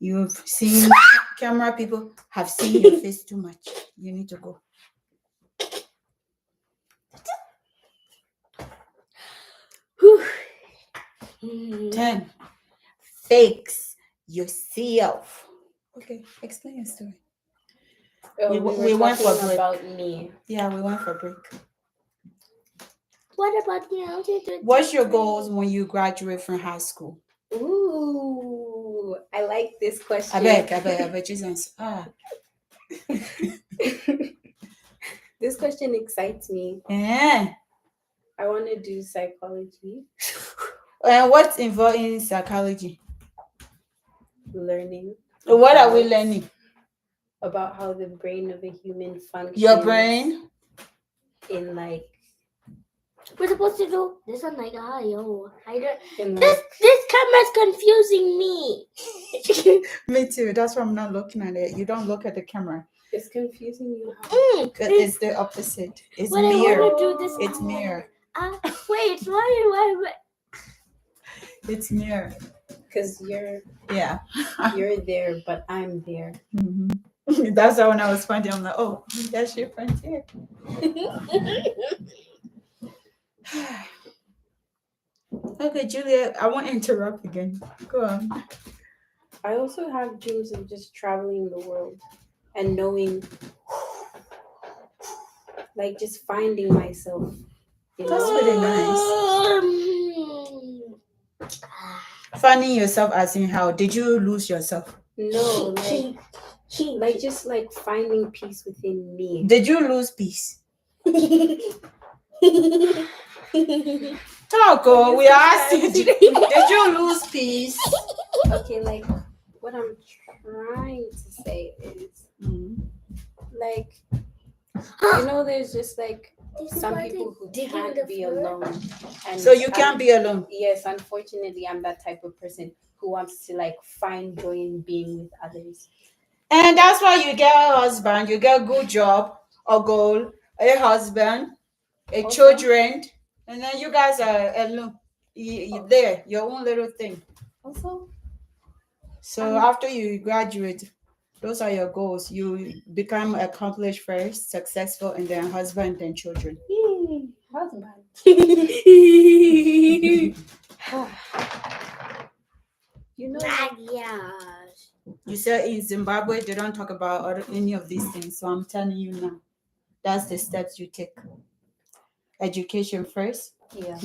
You've seen camera people have seen your face too much. You need to go. 10. Fix yourself. Okay, explain your story. Oh, we went for break. about me. Yeah, we went for break. What about you? What's your goals when you graduate from high school? Ooh, I like this question. I bet Jesus. This question excites me. Yeah. I want to do psychology. And what's involved in psychology? Learning. What are we learning? About how the brain of a human functions. Your brain? In like. We're supposed to do this one like yo. I don't. In This camera's confusing me. Me too. That's why I'm not looking at it. You don't look at the camera. It's confusing you. It's the opposite. It's But mirror. I want to do this. It's mirror. Wait. Why? It's mirror. Because you're there, but I'm there. Mm-hmm. That's why when I was finding, I'm like, oh, that's your friend here. Okay, Julia, I won't interrupt again. Go on. I also have dreams of just traveling the world and knowing, like, just finding myself. That's really nice. Finding yourself as in how? Did you lose yourself? No, like just like finding peace within me. Did you lose peace? Talk, we asked you. Did you lose peace? Okay, like what I'm trying to say is, like, there's just like some people who can't be alone. And so you can't be alone? Yes, unfortunately, I'm that type of person who wants to like find joy in being with others. And that's why you get a husband, you get a good job, a goal, a husband, children, and then you guys are alone. You're there, your own little thing. Also, so after you graduate, those are your goals. You become accomplished first, successful, and then husband, then children. Husband. You said in Zimbabwe they don't talk about any of these things, so I'm telling you now. That's the steps you take. Education first. Yeah.